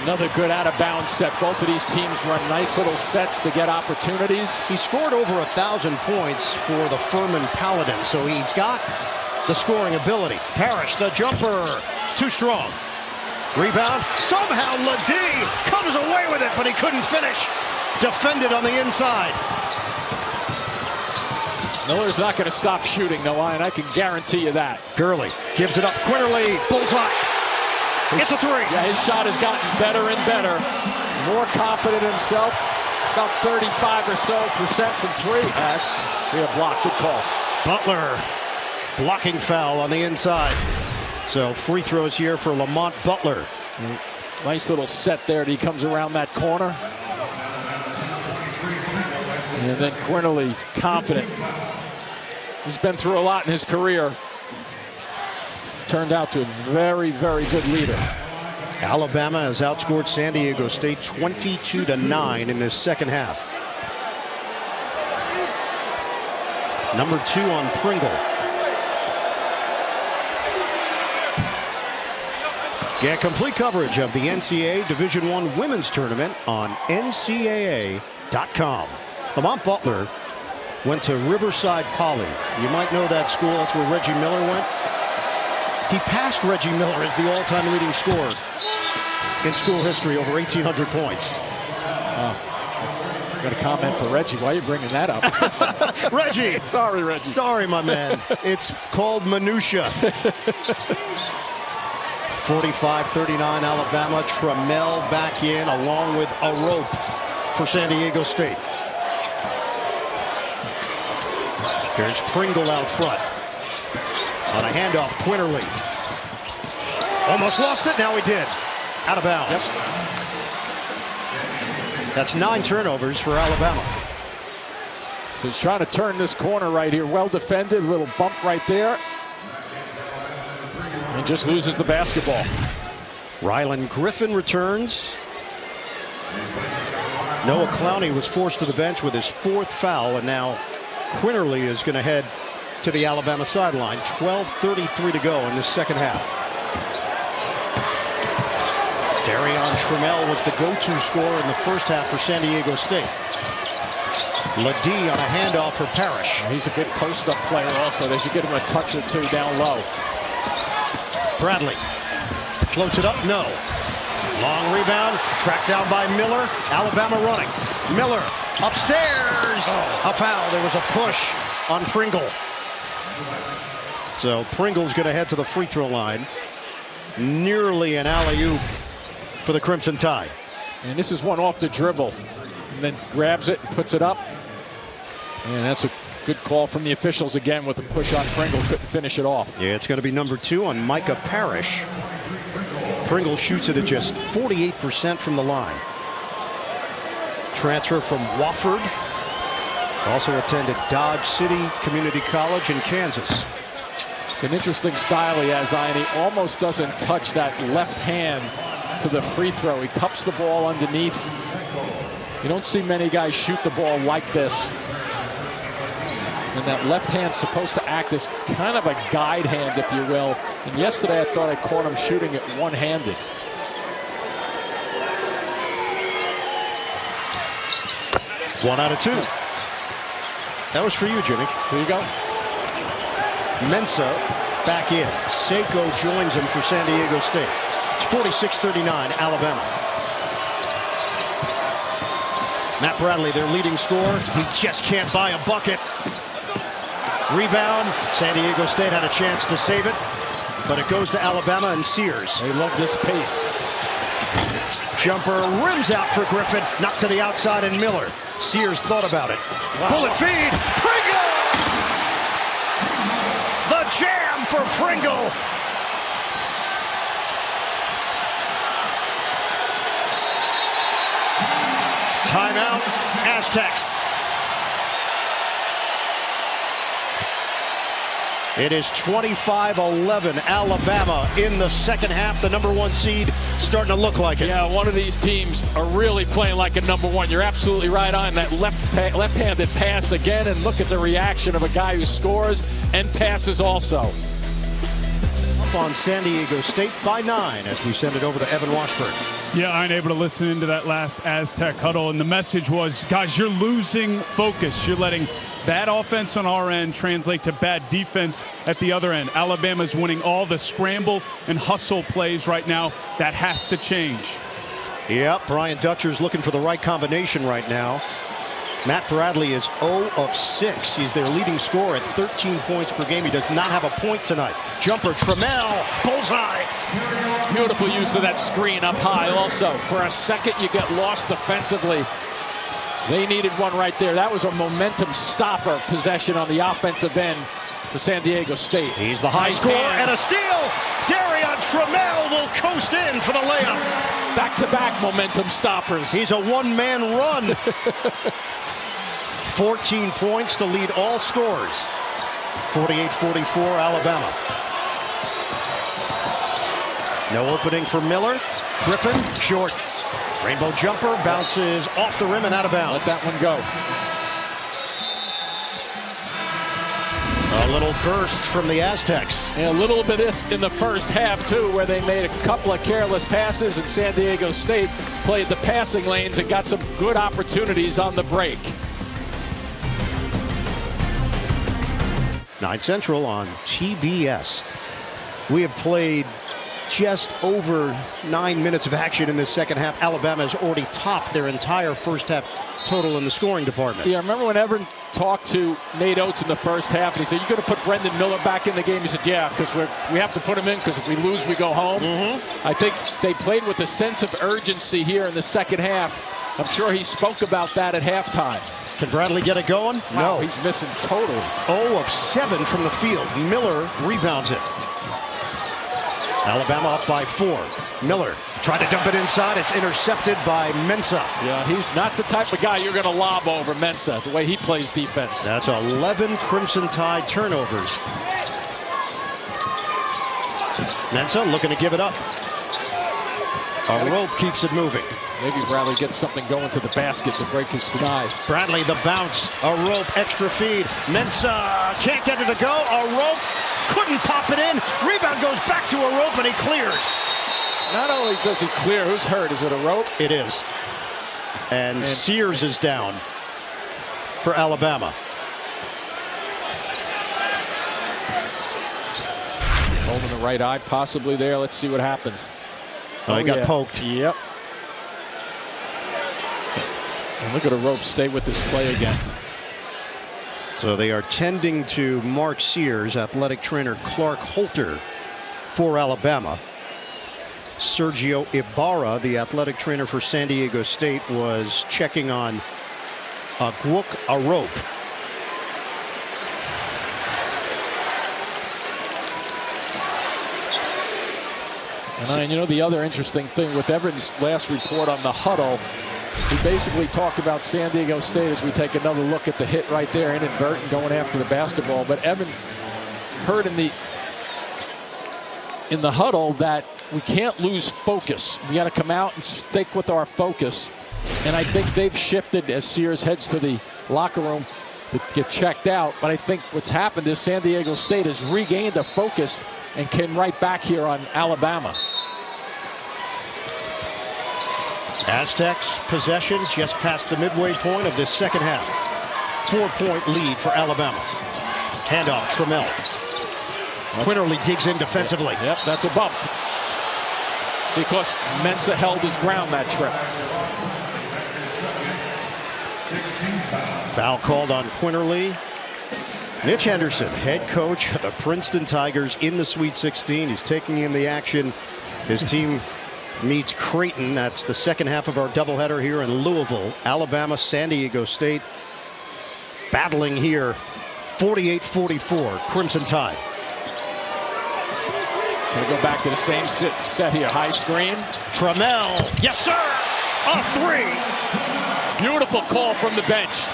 Another good out-of-bounds set. Both of these teams run nice little sets to get opportunities. He scored over 1,000 points for the Furman Paladins, so he's got the scoring ability. Parrish, the jumper, too strong. Rebound, somehow Ledee comes away with it, but he couldn't finish. Defended on the inside. Miller's not going to stop shooting, no, and I can guarantee you that. Gurley gives it up. Quinterly, bullseye. It's a 3. Yeah, his shot has gotten better and better. More confident in himself. About 35% or so from 3. We have blocked. Good call. Butler, blocking foul on the inside. So free throws here for Lamont Butler. Nice little set there. He comes around that corner. And then Quinterly, confident. He's been through a lot in his career. turned out to a very, very good leader. Alabama has outscored San Diego State 22-9 in this second half. Number 2 on Pringle. Get complete coverage of the NCAA Division I Women's Tournament on NCAA.com. Lamont Butler went to Riverside Poly. You might know that school. That's where Reggie Miller went. He passed Reggie Miller as the all-time leading scorer in school history, over 1,800 points. Got a comment for Reggie. Why are you bringing that up? Reggie! Sorry, Reggie. Sorry, my man. It's called minutia. 45-39 Alabama. Trammell back in along with a rope for San Diego State. Here's Pringle out front. On a handoff, Quinterly. Almost lost it, now he did. Out of bounds. Yep. That's 9 turnovers for Alabama. So he's trying to turn this corner right here. Well defended, a little bump right there. And just loses the basketball. Rylan Griffin returns. Noah Clowney was forced to the bench with his 4th foul, and now Quinterly is going to head to the Alabama sideline. 12:33 to go in the second half. Darrion Trammell was the go-to scorer in the first half for San Diego State. Ledee on a handoff for Parrish. He's a good post-up player also. They should get him a touch or two down low. Bradley floats it up, no. Long rebound, tracked down by Miller. Alabama running. Miller upstairs. A foul. There was a push on Pringle. So Pringle's going to head to the free throw line. Nearly an alley-oop for the Crimson Tide. And this is one off the dribble. And then grabs it, puts it up. And that's a good call from the officials again with the push on Pringle. Couldn't finish it off. Yeah, it's going to be number 2 on Micah Parrish. Pringle shoots it at just 48% from the line. Transfer from Wofford. Also attended Dodge City Community College in Kansas. It's an interesting style he has, Ian. He almost doesn't touch that left hand to the free throw. He cups the ball underneath. You don't see many guys shoot the ball like this. And that left hand's supposed to act as kind of a guide hand, if you will. And yesterday I thought I caught him shooting it one-handed. One out of 2. That was for you, Jimmy. Here you go. Mensah back in. Seiko joins him for San Diego State. It's 46-39 Alabama. Matt Bradley, their leading scorer. He just can't buy a bucket. Rebound. San Diego State had a chance to save it, but it goes to Alabama and Sears. They love this pace. Jumper rims out for Griffin. Knocked to the outside and Miller. Sears thought about it. Wow. Bullet feed. Pringle! The jam for Pringle. Timeout, Aztecs. It is 25-11 Alabama in the second half. The number 1 seed starting to look like it. Yeah, one of these teams are really playing like a number 1. You're absolutely right on that left-handed pass again, and look at the reaction of a guy who scores and passes also. Up on San Diego State by 9 as we send it over to Evan Washburn. Yeah, I ain't able to listen into that last Aztec huddle, and the message was, guys, you're losing focus. You're letting bad offense on our end translate to bad defense at the other end. Alabama's winning all the scramble and hustle plays right now. That has to change. Yep, Brian Dutcher's looking for the right combination right now. Matt Bradley is 0 of 6. He's their leading scorer at 13 points per game. He does not have a point tonight. Jumper, Trammell, bullseye. Beautiful use of that screen up high also. For a second, you get lost defensively. They needed one right there. That was a momentum stopper possession on the offensive end for San Diego State. He's the high scorer and a steal. Darrion Trammell will coast in for the layup. Back-to-back momentum stoppers. He's a one-man run. 14 points to lead all scorers. 48-44 Alabama. No opening for Miller. Griffin, short. Rainbow jumper, bounces off the rim and out of bounds. Let that one go. A little burst from the Aztecs. And a little bit of this in the first half, too, where they made a couple of careless passes, and San Diego State played the passing lanes and got some good opportunities on the break. 9 Central on TBS. We have played just over 9 minutes of action in this second half. Alabama has already topped their entire first half total in the scoring department. Yeah, remember when Everett talked to Nate Oates in the first half, and he said, "You're going to put Brendan Miller back in the game?" He said, "Yeah, because we have to put him in because if we lose, we go home." I think they played with a sense of urgency here in the second half. I'm sure he spoke about that at halftime. Can Bradley get it going? Wow, no. He's missing totally. 0 of 7 from the field. Miller rebounds it. Alabama up by 4. Miller tried to dump it inside. It's intercepted by Mensah. Yeah, he's not the type of guy you're going to lob over, Mensah, the way he plays defense. That's 11 Crimson Tide turnovers. Mensah looking to give it up. A rope keeps it moving. Maybe Bradley gets something going to the basket to break his stride. Bradley the bounce. A rope, extra feed. Mensah can't get it to go. A rope. Couldn't pop it in. Rebound goes back to a rope and he clears. Not only does he clear, who's hurt? Is it a rope? It is. And Sears is down for Alabama. Holding the right eye possibly there. Let's see what happens. Oh, he got poked. Yep. And look at a rope stay with this play again. So they are tending to Mark Sears, athletic trainer Clark Holter for Alabama. Sergio Ibarra, the athletic trainer for San Diego State, was checking on Agwuk Arop. And you know, the other interesting thing with Evans' last report on the huddle, he basically talked about San Diego State as we take another look at the hit right there, inadvertent going after the basketball. But Evan heard in the huddle that we can't lose focus. We got to come out and stick with our focus. And I think they've shifted as Sears heads to the locker room to get checked out. But I think what's happened is San Diego State has regained the focus and came right back here on Alabama. Aztecs possession just past the midway point of this second half. 4-point lead for Alabama. Handoff, Trammell. Quinterly digs in defensively. Yep, that's a bump. Because Mensah held his ground that trip. Foul called on Quinterly. Mitch Henderson, head coach of the Princeton Tigers in the Sweet 16. He's taking in the action. His team meets Creighton. That's the second half of our doubleheader here in Louisville. Alabama, San Diego State battling here. 48-44, Crimson Tide. Gonna go back to the same set here. High screen. Trammell, yes sir, a 3. Beautiful call from the bench.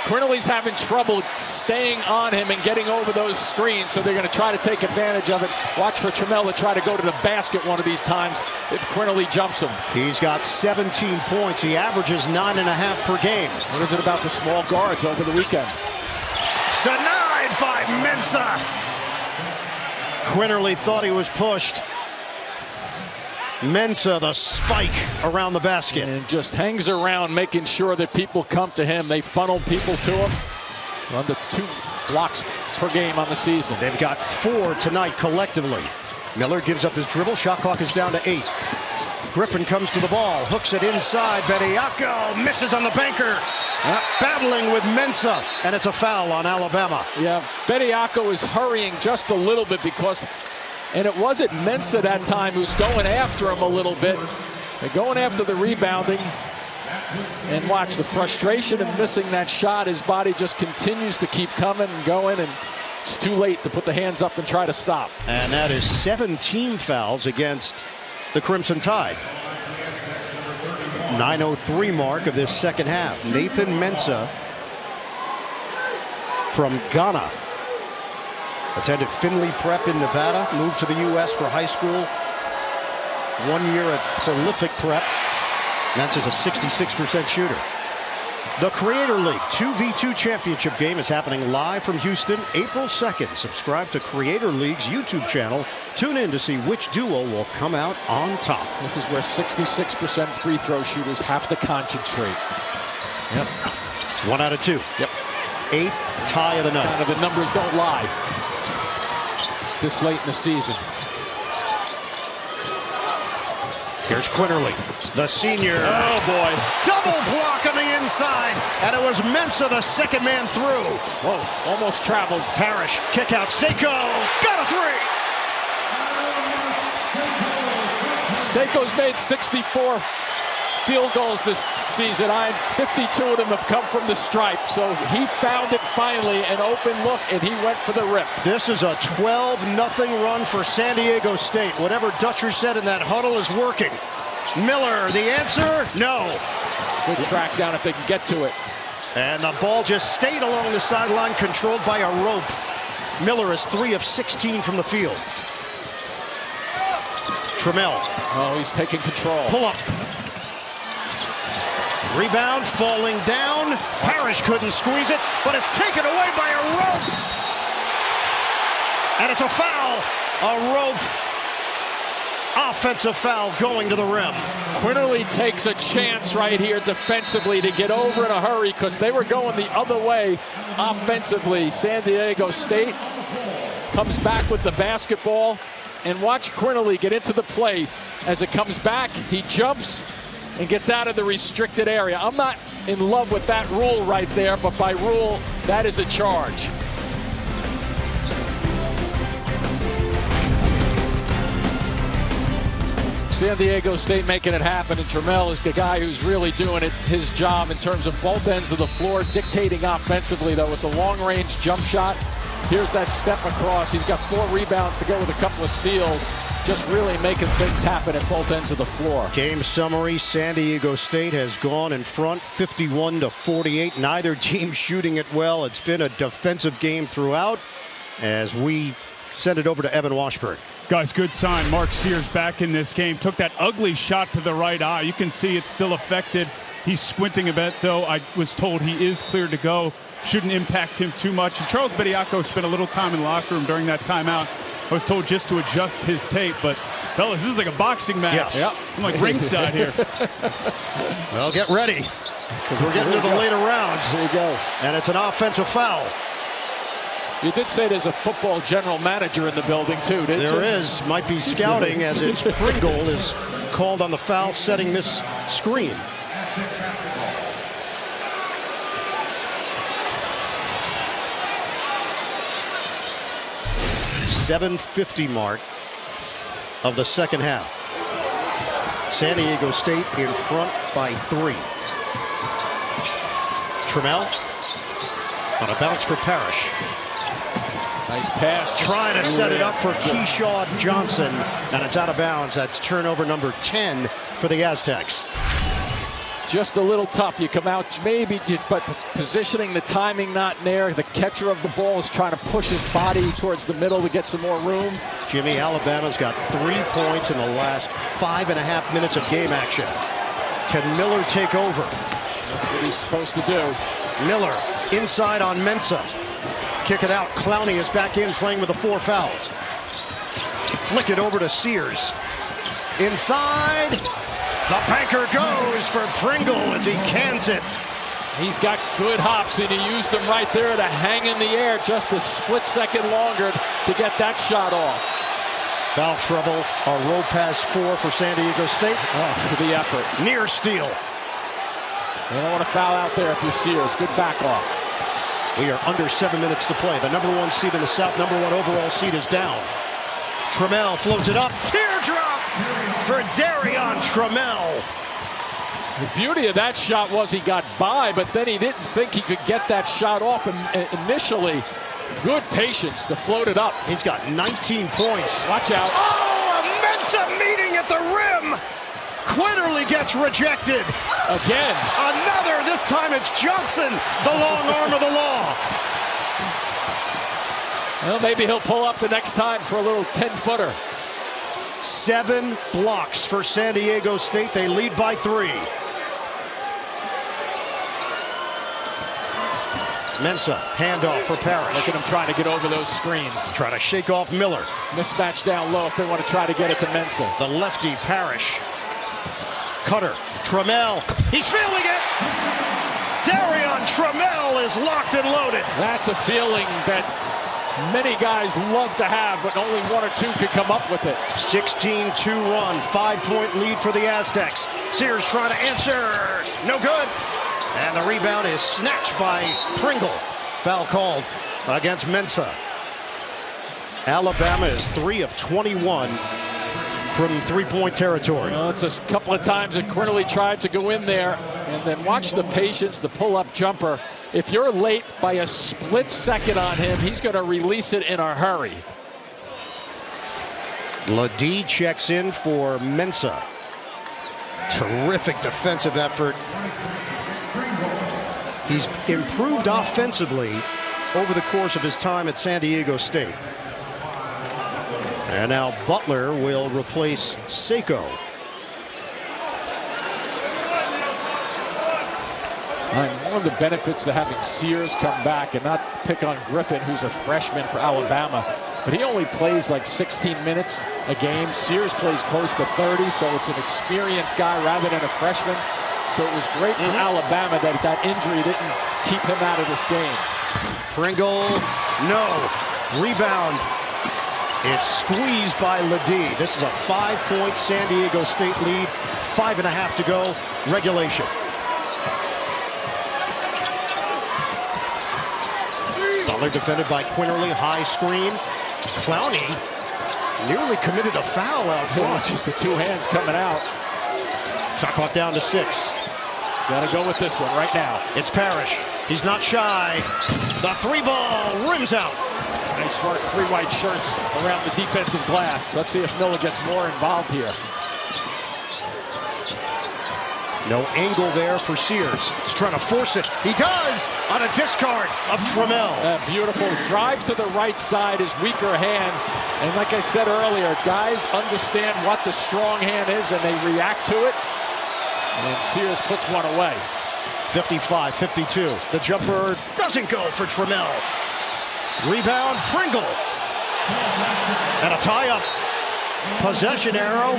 Quinterly's having trouble staying on him and getting over those screens, so they're going to try to take advantage of it. Watch for Trammell to try to go to the basket one of these times if Quinterly jumps him. He's got 17 points. He averages 9.5 per game. What is it about the small guards over the weekend? Denied by Mensah. Quinterly thought he was pushed. Mensah, the spike around the basket. And just hangs around making sure that people come to him. They funnel people to him. Under 2 blocks per game on the season. They've got 4 tonight collectively. Miller gives up his dribble. Shot clock is down to 8. Griffin comes to the ball. Hooks it inside. Bediako misses on the banker. Battling with Mensah. And it's a foul on Alabama. Yeah, Bediako is hurrying just a little bit because... And it wasn't Mensah that time who's going after him a little bit. They're going after the rebounding. And watch the frustration of missing that shot. His body just continues to keep coming and going, and it's too late to put the hands up and try to stop. And that is 17 fouls against the Crimson Tide. 9:03 mark of this second half. Nathan Mensah from Ghana. Attended Findlay Prep in Nevada, moved to the U.S. for high school. 1 year at prolific prep. Nance is a 66% shooter. The Creator League 2v2 championship game is happening live from Houston April 2nd. Subscribe to Creator League's YouTube channel. Tune in to see which duo will come out on top. This is where 66% free throw shooters have to concentrate. Yep. 1 out of 2. Yep. 8th tie of the night. Kind of the numbers don't lie this late in the season. Here's Quinterly, the senior. Oh, boy. Double block on the inside, and it was Mensah, the second man through. Whoa, almost traveled. Parrish, kick out, Seiko, got a 3. Seiko's made 64 field goals this season. 52 of them have come from the stripe. So he found it finally, an open look, and he went for the rip. This is a 12-0 run for San Diego State. Whatever Dutcher said in that huddle is working. Miller, the answer, no. Good track down if they can get to it. And the ball just stayed along the sideline, controlled by a rope. Miller is 3 of 16 from the field. Trammell. Oh, he's taking control. Pull up. Rebound, falling down. Parrish couldn't squeeze it, but it's taken away by a rope. And it's a foul. A rope. Offensive foul going to the rim. Quinterly takes a chance right here defensively to get over in a hurry because they were going the other way offensively. San Diego State comes back with the basketball, and watch Quinterly get into the play. As it comes back, he jumps and gets out of the restricted area. I'm not in love with that rule right there, but by rule, that is a charge. San Diego State making it happen, and Trammell is the guy who's really doing it, his job in terms of both ends of the floor, dictating offensively, though, with the long-range jump shot. Here's that step across. He's got 4 rebounds to go with a couple of steals. Just really making things happen at both ends of the floor. Game summary, San Diego State has gone in front 51-48. Neither team shooting it well. It's been a defensive game throughout as we send it over to Evan Washburn. Guys, good sign. Mark Sears back in this game. Took that ugly shot to the right eye. You can see it's still affected. He's squinting a bit, though. I was told he is cleared to go. Shouldn't impact him too much. And Charles Bediako spent a little time in the locker room during that timeout. I was told just to adjust his tape, but fellas, this is like a boxing match. Yeah. I'm like ringside here. Well, get ready, because we're getting to the later rounds. There you go. And it's an offensive foul. You did say there's a football general manager in the building, too, didn't you? There is. Might be scouting, as it's Pringle is called on the foul, setting this screen. .750 mark of the second half. San Diego State in front by 3. Trammell on a bounce for Parrish. Nice pass. Trying to set it up for Keyshawn Johnson, and it's out of bounds. That's turnover number 10 for the Aztecs. Just a little tough. You come out maybe, but positioning, the timing not there. The catcher of the ball is trying to push his body towards the middle to get some more room. Jimmy, Alabama's got 3 points in the last 5.5 minutes of game action. Can Miller take over? That's what he's supposed to do. Miller inside on Mensah. Kick it out. Clowney is back in, playing with the 4 fouls. Flick it over to Sears. Inside. The banker goes for Pringle as he cans it. He's got good hops, and he used them right there to hang in the air just a split second longer to get that shot off. Foul trouble. A row pass 4 for San Diego State. Oh, for the effort. Near steal. You don't want to foul out there if you're Sears. Good back off. We are under 7 minutes to play. The number 1 seed in the South, number 1 overall seed is down. Trammell floats it up. Teardrop for Darrion Trammell. The beauty of that shot was he got by, but then he didn't think he could get that shot off initially. Good patience to float it up. He's got 19 points. Watch out. Oh, a Mensah meeting at the rim. Quinterly gets rejected. Again. Another. This time it's Johnson, the long arm of the law. Well, maybe he'll pull up the next time for a little 10-footer. 7 blocks for San Diego State. They lead by 3. Mensah, handoff for Parrish. Look at him trying to get over those screens. Trying to shake off Miller. Mismatch down low if they want to try to get it to Mensah. The lefty, Parrish. Cutter, Trammell. He's feeling it! Darrion Trammell is locked and loaded. That's a feeling that many guys love to have, but only 1 or 2 could come up with it. 16-2 run, 5-point lead for the Aztecs. Sears trying to answer. No good. And the rebound is snatched by Pringle. Foul called against Mensah. Alabama is 3 of 21 from 3-point territory. Well, it's a couple of times that Quinterly tried to go in there, and then watch the patience, the pull-up jumper. If you're late by a split second on him, he's going to release it in a hurry. Ledee checks in for Mensah. Terrific defensive effort. He's improved offensively over the course of his time at San Diego State. And now Butler will replace Seiko. One of the benefits to having Sears come back and not pick on Griffin, who's a freshman for Alabama, but he only plays like 16 minutes a game. Sears plays close to 30, so it's an experienced guy rather than a freshman. So it was great for Alabama that that injury didn't keep him out of this game. Pringle, no. Rebound. It's squeezed by Ledee. This is a 5-point San Diego State lead. 5.5 to go. Regulation. Butler defended by Quinterly. High screen. Clowney nearly committed a foul out front. Just the 2 hands coming out. Shot clock down to 6. Got to go with this one right now. It's Parrish. He's not shy. The 3-ball rims out. Nice work, 3 white shirts around the defensive glass. Let's see if Miller gets more involved here. No angle there for Sears. He's trying to force it. He does on a discard of Trammell. Beautiful drive to the right side, his weaker hand. And like I said earlier, guys understand what the strong hand is and they react to it. And Sears puts one away. 55-52. The jumper doesn't go for Trammell. Rebound, Pringle. And a tie-up. Possession arrow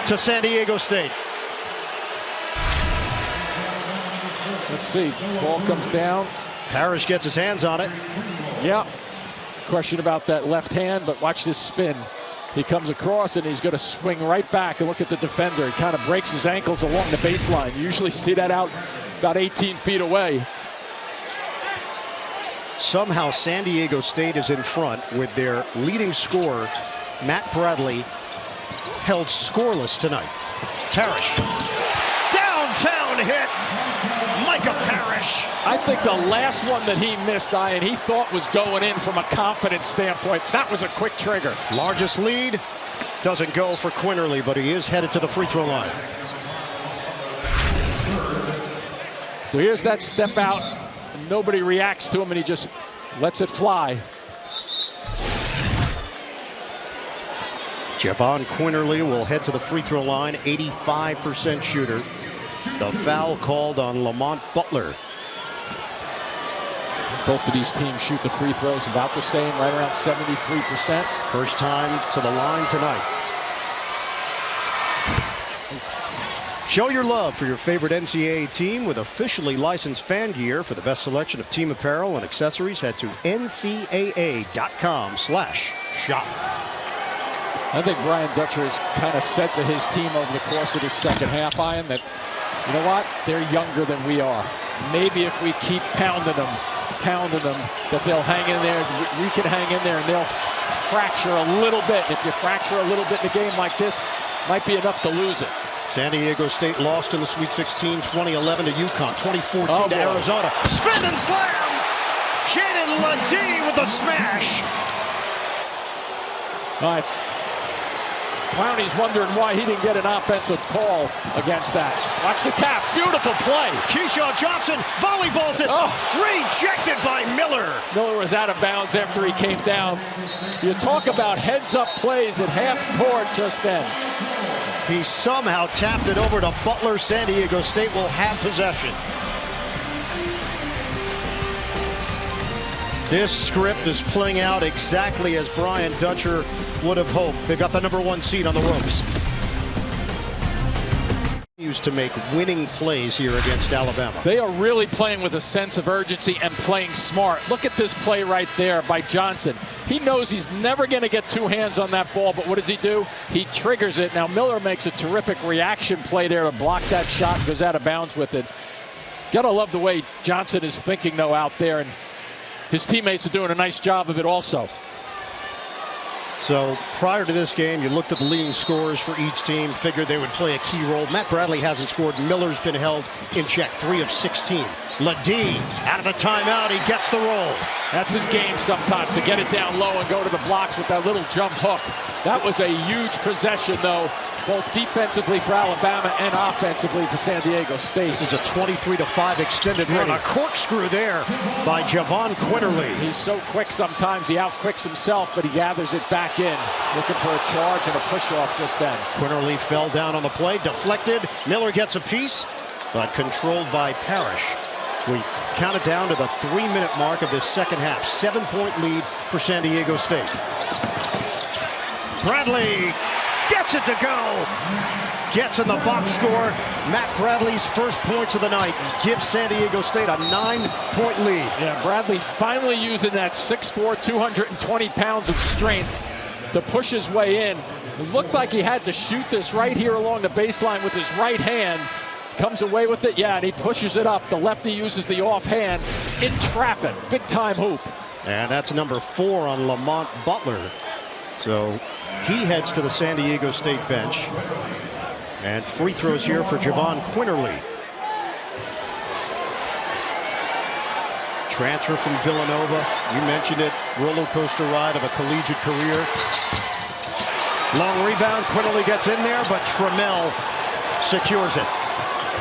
to San Diego State. Let's see. Ball comes down. Parrish gets his hands on it. Yeah. Question about that left hand, but watch this spin. He comes across and he's going to swing right back and look at the defender. He kind of breaks his ankles along the baseline. You usually see that out about 18 feet away. Somehow San Diego State is in front with their leading scorer, Matt Bradley, held scoreless tonight. Parrish. Downtown hit. Micah Parrish. I think the last one that he missed, Ian, he thought was going in from a confidence standpoint. That was a quick trigger. Largest lead. Doesn't go for Quinterly, but he is headed to the free throw line. So here's that step out. Nobody reacts to him and he just lets it fly. Javon Quinterly will head to the free throw line, 85% shooter. The foul called on Lamont Butler. Both of these teams shoot the free throws about the same, right around 73%. First time to the line tonight. Show your love for your favorite NCAA team with officially licensed fan gear. For the best selection of team apparel and accessories, head to ncaa.com/shop. I think Brian Dutcher has kind of said to his team over the course of the second half, Ian, that, you know what, they're younger than we are. Maybe if we keep pounding them, that they'll hang in there. We can hang in there and they'll fracture a little bit. If you fracture a little bit in a game like this, might be enough to lose it. San Diego State lost in the Sweet 16, 2011 to UConn, 2014 to Arizona. Spin and slam! Jaden Ledee with a smash. All right. Clowney's wondering why he didn't get an offensive call against that. Watch the tap. Beautiful play. Keyshawn Johnson volleyballs it. Oh. Rejected by Miller. Miller was out of bounds after he came down. You talk about heads-up plays at half court just then. He somehow tapped it over to Butler. San Diego State will have possession. This script is playing out exactly as Brian Dutcher would have hoped. They've got the #1 seed on the ropes. Used to make winning plays here against Alabama. They are really playing with a sense of urgency and playing smart. Look at this play right there by Johnson. He knows he's never going to get two hands on that ball, but what does he do? He triggers it. Now Miller makes a terrific reaction play there to block that shot and goes out of bounds with it. Gotta love the way Johnson is thinking though out there, and his teammates are doing a nice job of it also. So prior to this game, you looked at the leading scorers for each team, figured they would play a key role. Matt Bradley hasn't scored. Miller's been held in check, 3 of 16. Ledee out of the timeout, he gets the roll. That's his game sometimes, to get it down low and go to the blocks with that little jump hook. That was a huge possession though, both defensively for Alabama and offensively for San Diego State. This is a 23-5 extended run. A corkscrew there by Javon Quinterly. He's so quick sometimes, he out-quicks himself, but he gathers it back in, looking for a charge and a push-off just then. Quinterly fell down on the play, deflected. Miller gets a piece, but controlled by Parrish. We count it down to the 3-minute mark of this second half. 7-point lead for San Diego State. Bradley gets it to go. Gets in the box score. Matt Bradley's first points of the night gives San Diego State a 9-point lead. Yeah, Bradley finally using that 6'4", 220 pounds of strength to push his way in. It looked like he had to shoot this right here along the baseline with his right hand. Comes away with it, yeah, and he pushes it up. The lefty uses the offhand in traffic. Big time hoop. And that's number 4 on Lamont Butler. So he heads to the San Diego State bench. And free throws here for Javon Quinterly. Transfer from Villanova. You mentioned it. Roller coaster ride of a collegiate career. Long rebound. Quinterly gets in there, but Trammell secures it.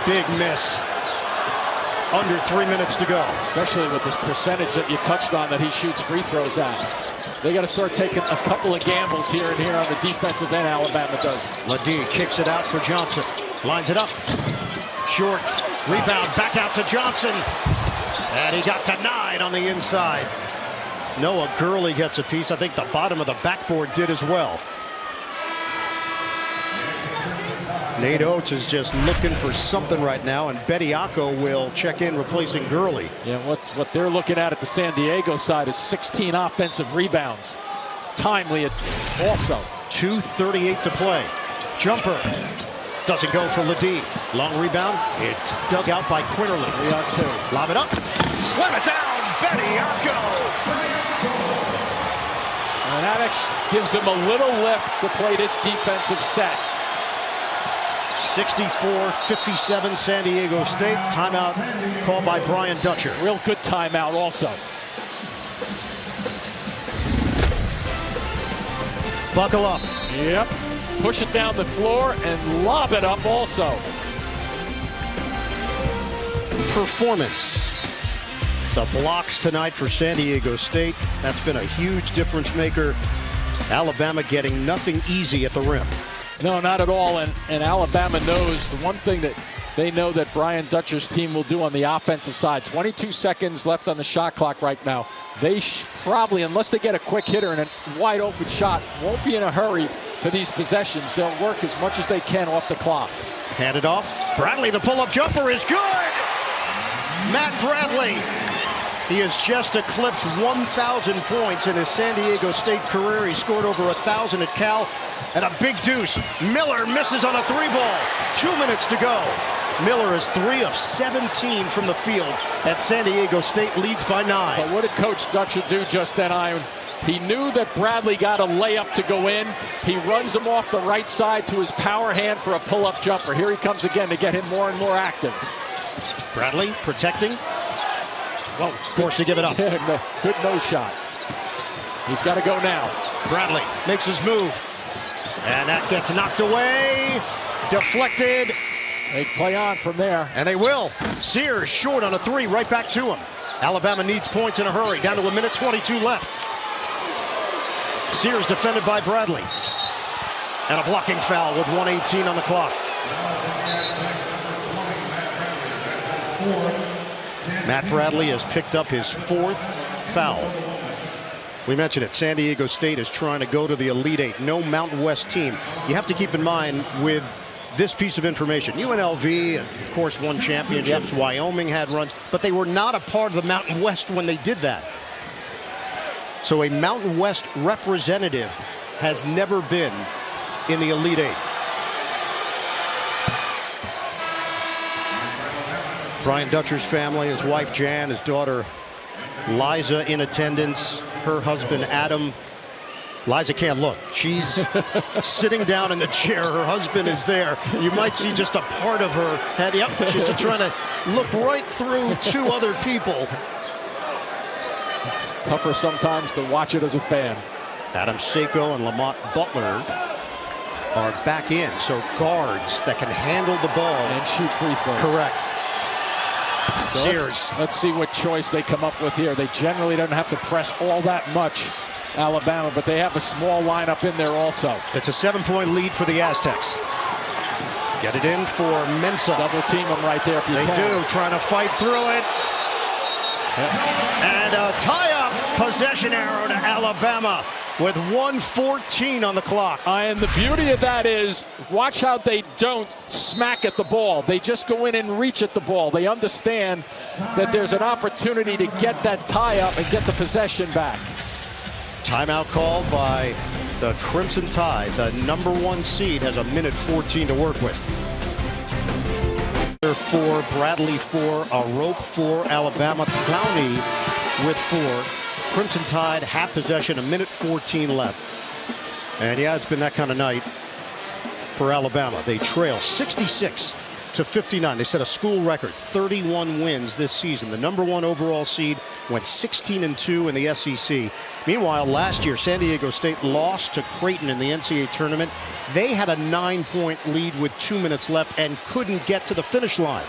Big miss. Under 3 minutes to go. Especially with this percentage that you touched on that he shoots free throws at. They got to start taking a couple of gambles here and here on the defensive end. Alabama does. Ledee kicks it out for Johnson. Lines it up. Short. Rebound back out to Johnson. And he got denied on the inside. Noah Gurley gets a piece. I think the bottom of the backboard did as well. Nate Oates is just looking for something right now, and Bediako will check in replacing Gurley. Yeah, what they're looking at the San Diego side is 16 offensive rebounds. Timely also. 2:38 to play. Jumper. Doesn't go for Ledee. Long rebound. It's dug out by Quinterly. 3-on-2. Lob it up. Slam it down. Bediako. And that gives them a little lift to play this defensive set. 64-57 San Diego State. Timeout called by Brian Dutcher. Real good timeout also. Buckle up. Yep. Push it down the floor and lob it up also. Performance. The blocks tonight for San Diego State. That's been a huge difference maker. Alabama getting nothing easy at the rim. No, not at all. And Alabama knows the one thing that they know that Brian Dutcher's team will do on the offensive side. 22 seconds left on the shot clock right now. They probably, unless they get a quick hitter and a wide open shot, won't be in a hurry for these possessions. They'll work as much as they can off the clock. Hand it off. Bradley, the pull-up jumper is good. Matt Bradley. He has just eclipsed 1,000 points in his San Diego State career. He scored over 1,000 at Cal. And a big deuce. Miller misses on a 3-ball. 2 minutes to go. Miller is 3 of 17 from the field at San Diego State, leads by 9. But what did Coach Dutcher do just then, Iron? He knew that Bradley got a layup to go in. He runs him off the right side to his power hand for a pull-up jumper. Here he comes again to get him more and more active. Bradley protecting. Well, forced to give it up. Good no shot. He's got to go now. Bradley makes his move. And that gets knocked away. Deflected. They play on from there. And they will. Sears short on a three, right back to him. Alabama needs points in a hurry. Down to a minute 22 left. Sears defended by Bradley. And a blocking foul with 1:18 on the clock. Matt Bradley has picked up his 4th foul. We mentioned it. San Diego State is trying to go to the Elite Eight. No Mountain West team. You have to keep in mind with this piece of information. UNLV, of course, won championships. Wyoming had runs, but they were not a part of the Mountain West when they did that. So a Mountain West representative has never been in the Elite Eight. Brian Dutcher's family, his wife Jan, his daughter Liza in attendance, her husband Adam. Liza can't look. She's sitting down in the chair. Her husband is there. You might see just a part of her head. Yep, she's just trying to look right through 2 other people. It's tougher sometimes to watch it as a fan. Adam Seiko and Lamont Butler are back in. So guards that can handle the ball. And shoot free throws. Correct. So Sears. Let's see what choice they come up with here. They generally don't have to press all that much, Alabama, but they have a small lineup in there also. It's a 7-point lead for the Aztecs. Get it in for Mensah. Double team them right there if you They can. do, trying to fight through it. And a tie-up possession arrow to Alabama with 1:14 on the clock. And the beauty of that is, watch how they don't smack at the ball. They just go in and reach at the ball. They understand that there's an opportunity to get that tie-up and get the possession back. Timeout called by the Crimson Tide. The #1 seed has a minute 14 to work with. 4, Bradley 4, a rope for Alabama. Clowney with 4. Crimson Tide half possession, a minute 14 left. And yeah, it's been that kind of night for Alabama. They trail 66-59. They set a school record, 31 wins this season. The #1 overall seed went 16-2 in the SEC. Meanwhile, last year, San Diego State lost to Creighton in the NCAA tournament. They had a 9-point lead with 2 minutes left and couldn't get to the finish line.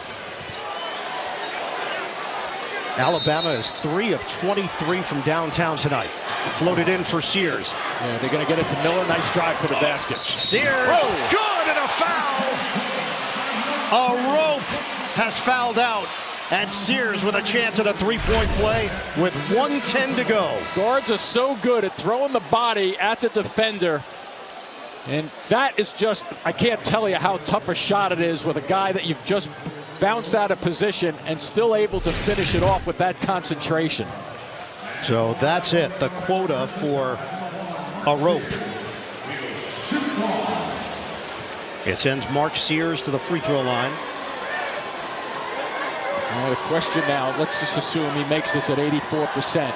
Alabama is 3 of 23 from downtown tonight. Floated in for Sears. Yeah, they're going to get it to Miller. Nice drive for the basket. Sears, good, and a foul. A rope has fouled out. And Sears with a chance at a 3-point play with 1:10 to go. Guards are so good at throwing the body at the defender. And that is just, I can't tell you how tough a shot it is with a guy that you've just bounced out of position and still able to finish it off with that concentration. So that's it, the quota for a rope. It sends Mark Sears to the free throw line. The question now, let's just assume he makes this at 84%.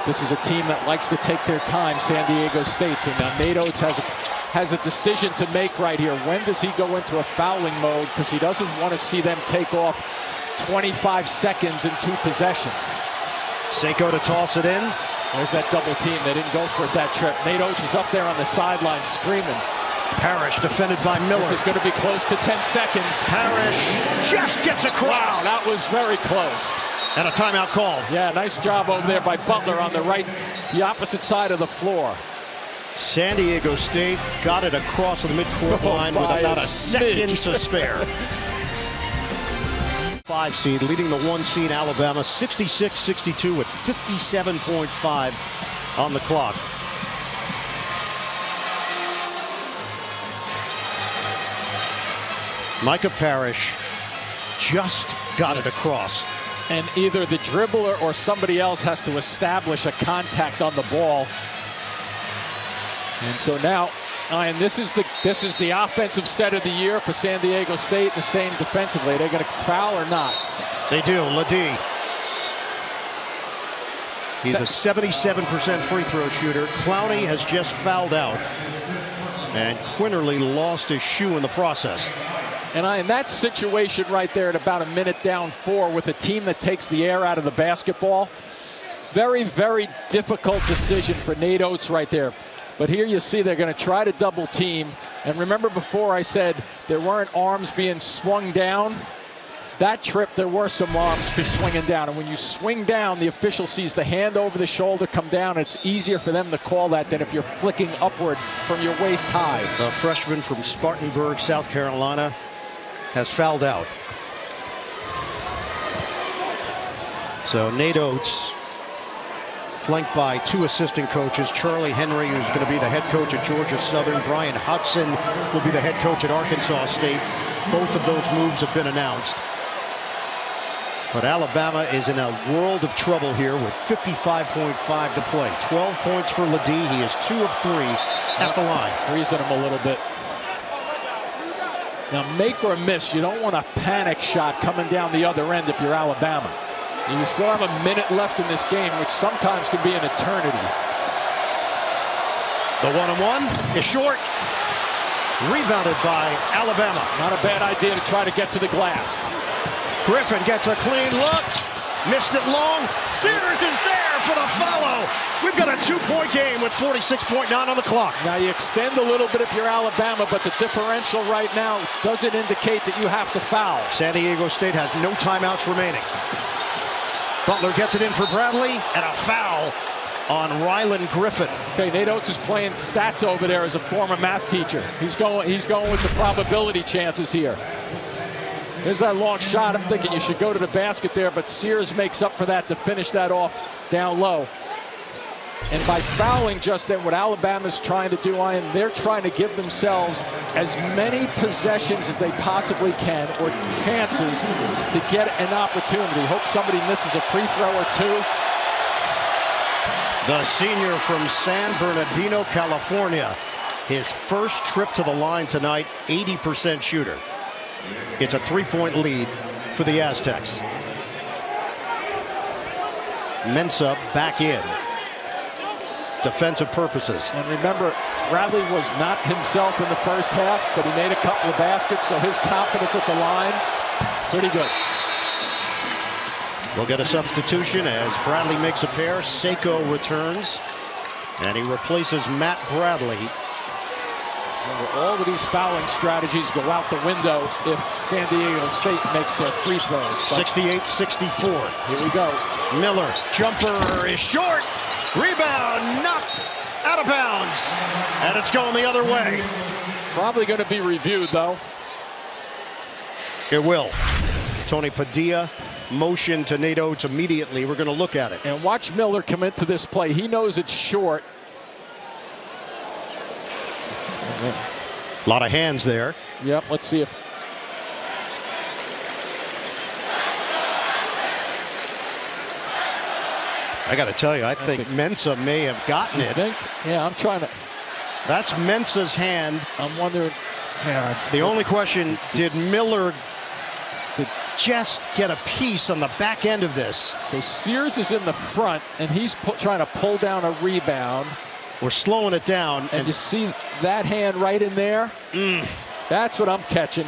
This is a team that likes to take their time, San Diego State. So now Nate Oates has a decision to make right here. When does he go into a fouling mode? Because he doesn't want to see them take off 25 seconds in 2 possessions. Seiko to toss it in. There's that double team. They didn't go for it that trip. Nate Oates is up there on the sideline screaming. Parrish defended by Miller. This is going to be close to 10 seconds. Parrish just gets across. Wow, that was very close. And a timeout call. Yeah, nice job over there by Butler on the the opposite side of the floor. San Diego State got it across the midcourt line with about a second to spare. 5 seed leading the 1 seed Alabama 66-62 with 57.5 on the clock. Micah Parrish just got it across. And either the dribbler or somebody else has to establish a contact on the ball. And so now, and this is the offensive set of the year for San Diego State. The same defensively. They're going to foul or not? They do. Ladie. He's a 77% free throw shooter. Clowney has just fouled out. And Quinterly lost his shoe in the process. And in that situation right there at about a minute down 4 with a team that takes the air out of the basketball, very, very difficult decision for Nate Oates right there. But here you see they're going to try to double team. And remember before I said there weren't arms being swung down? That trip, there were some arms be swinging down. And when you swing down, the official sees the hand over the shoulder come down. And it's easier for them to call that than if you're flicking upward from your waist high. The freshman from Spartanburg, South Carolina, has fouled out. So Nate Oates, flanked by 2 assistant coaches, Charlie Henry, who's going to be the head coach at Georgia Southern. Brian Hudson will be the head coach at Arkansas State. Both of those moves have been announced. But Alabama is in a world of trouble here with 55.5 to play. 12 points for Ledee. He is 2 of 3 at the line. Freezing him a little bit. Now, make or miss, you don't want a panic shot coming down the other end if you're Alabama. You still have a minute left in this game, which sometimes can be an eternity. The one-on-one is short. Rebounded by Alabama. Not a bad idea to try to get to the glass. Griffin gets a clean look. Missed it long. Sears is there for the follow. We've got a 2-point game with 46.9 on the clock. Now you extend a little bit if you're Alabama, but the differential right now doesn't indicate that you have to foul. San Diego State has no timeouts remaining. Butler gets it in for Bradley, and a foul on Rylan Griffin. Okay, Nate Oates is playing stats over there as a former math teacher. He's going with the probability chances here. There's that long shot. I'm thinking you should go to the basket there, but Sears makes up for that to finish that off down low. And by fouling just then, what Alabama's trying to do, they're trying to give themselves as many possessions as they possibly can, or chances to get an opportunity. Hope somebody misses a free throw or 2. The senior from San Bernardino, California. His first trip to the line tonight, 80% shooter. It's a 3-point lead for the Aztecs. Mensah back in. Defensive purposes. And remember, Bradley was not himself in the first half, but he made a couple of baskets, so his confidence at the line, pretty good. We'll get a substitution as Bradley makes a pair. Seiko returns, and he replaces Matt Bradley. All of these fouling strategies go out the window if San Diego State makes their free throws. 68-64. Here we go. Miller, jumper is short. Rebound knocked out of bounds. And it's going the other way. Probably going to be reviewed, though. It will. Tony Padilla motion to Nate Oates immediately. We're going to look at it. And watch Miller come into this play. He knows it's short. A lot of hands there. Yep, let's see if... I got to tell you, I think Mensah may have gotten it. Yeah, I'm trying to... That's Mensah's hand. I'm wondering... Yeah, the only question, did Miller just get a piece on the back end of this? So Sears is in the front, and he's trying to pull down a rebound. We're slowing it down. And you see that hand right in there? That's what I'm catching.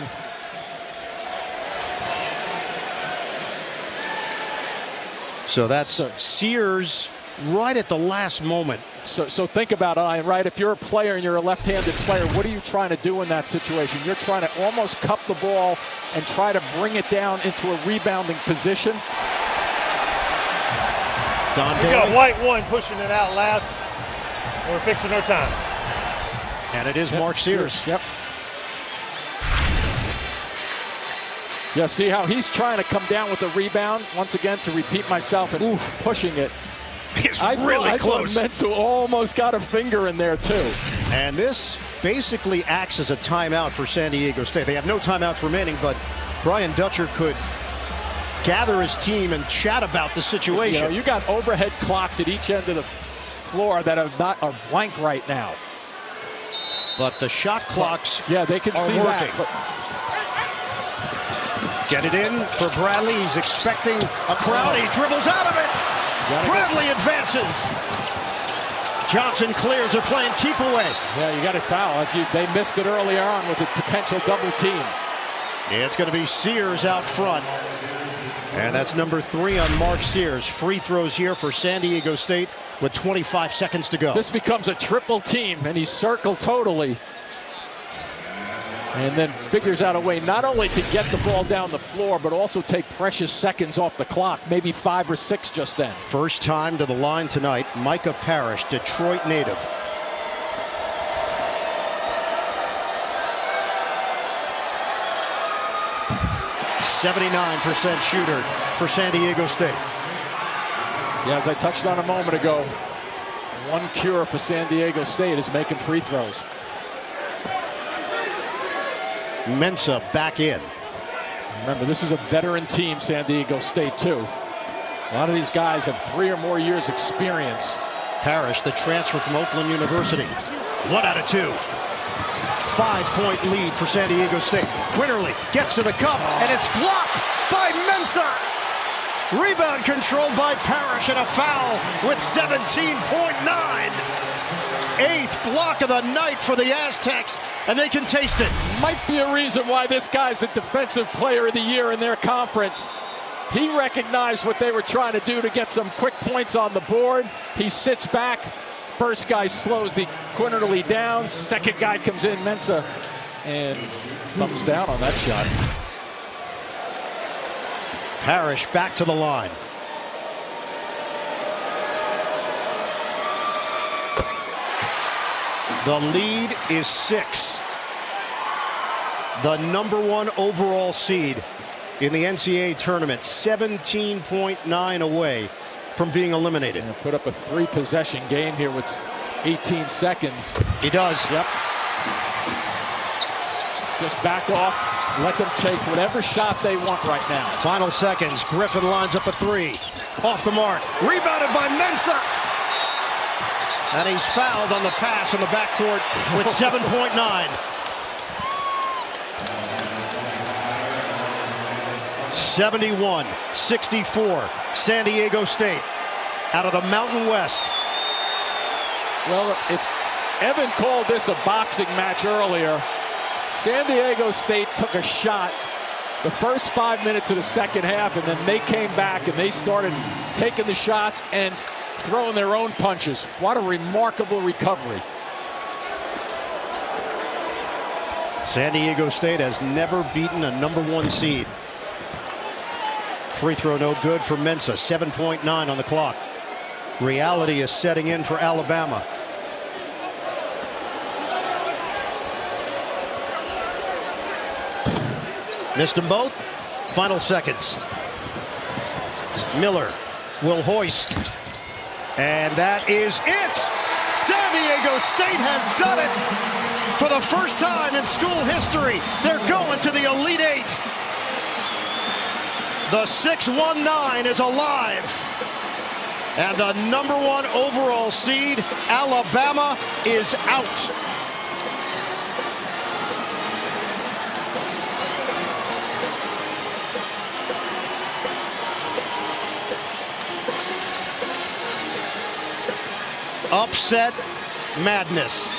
So that's Sears right at the last moment. So think about it, right? If you're a player and you're a left-handed player, what are you trying to do in that situation? You're trying to almost cup the ball and try to bring it down into a rebounding position. Don We got white one pushing it out last. We're fixing our time. And it is Mark Sears. Yep. Yeah, see how he's trying to come down with the rebound once again, to repeat myself, and pushing it. It's really close. Mensah almost got a finger in there too. And this basically acts as a timeout for San Diego State. They have no timeouts remaining, but Brian Dutcher could gather his team and chat about the situation. You know, you got overhead clocks at each end of the floor that are blank right now. But the shot clocks they can see working. that. Get it in for Bradley. He's expecting a crowd. He dribbles out of it. Bradley advances. Johnson clears. They're playing keep away. Yeah, you got to foul. They missed it earlier on with a potential double team. It's going to be Sears out front. And that's number 3 on Mark Sears. Free throws here for San Diego State. with 25 seconds to go. This becomes a triple team, and he's circled totally. And then figures out a way not only to get the ball down the floor, but also take precious seconds off the clock, maybe 5 or 6 just then. First time to the line tonight, Micah Parrish, Detroit native. .79% shooter for San Diego State. Yeah, as I touched on a moment ago, one cure for San Diego State is making free throws. Mensah back in. Remember, this is a veteran team, San Diego State, too. A lot of these guys have 3 or more years experience. Parrish, the transfer from Oakland University. 1 out of 2. 5-point lead for San Diego State. Quinterly gets to the cup, and it's blocked by Mensah. Rebound controlled by Parrish, and a foul with 17.9. 8th block of the night for the Aztecs, and they can taste it. Might be a reason why this guy's the defensive player of the year in their conference. He recognized what they were trying to do to get some quick points on the board. He sits back. First guy slows the Quinterly down. Second guy comes in, Mensah, and thumbs down on that shot. Parrish back to the line. The lead is 6. The #1 overall seed in the NCAA tournament, 17.9 away from being eliminated. And put up a 3-possession game here with 18 seconds. He does. Yep. Just back off, let them take whatever shot they want right now. Final seconds. Griffin lines up a 3. Off the mark. Rebounded by Mensah. And he's fouled on the pass in the backcourt with 7.9. 71-64. San Diego State out of the Mountain West. Well, if Evan called this a boxing match earlier, San Diego State took a shot the first 5 minutes of the second half, and then they came back and they started taking the shots and throwing their own punches. What a remarkable recovery. San Diego State has never beaten a #1 seed. Free throw no good for Mensah. 7.9 on the clock. Reality is setting in for Alabama. Missed them both. Final seconds. Miller will hoist. And that is it. San Diego State has done it. For the first time in school history, they're going to the Elite 8. The 619 is alive. And the #1 overall seed, Alabama, is out. Upset madness.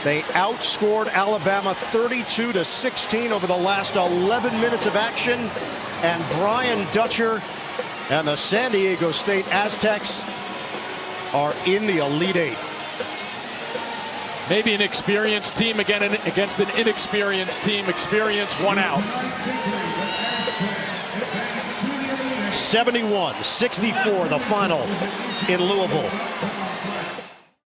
They outscored Alabama 32-16 over the last 11 minutes of action. And Brian Dutcher and the San Diego State Aztecs are in the Elite 8. Maybe an experienced team again against an inexperienced team. Experience won out. 71-64 the final in Louisville.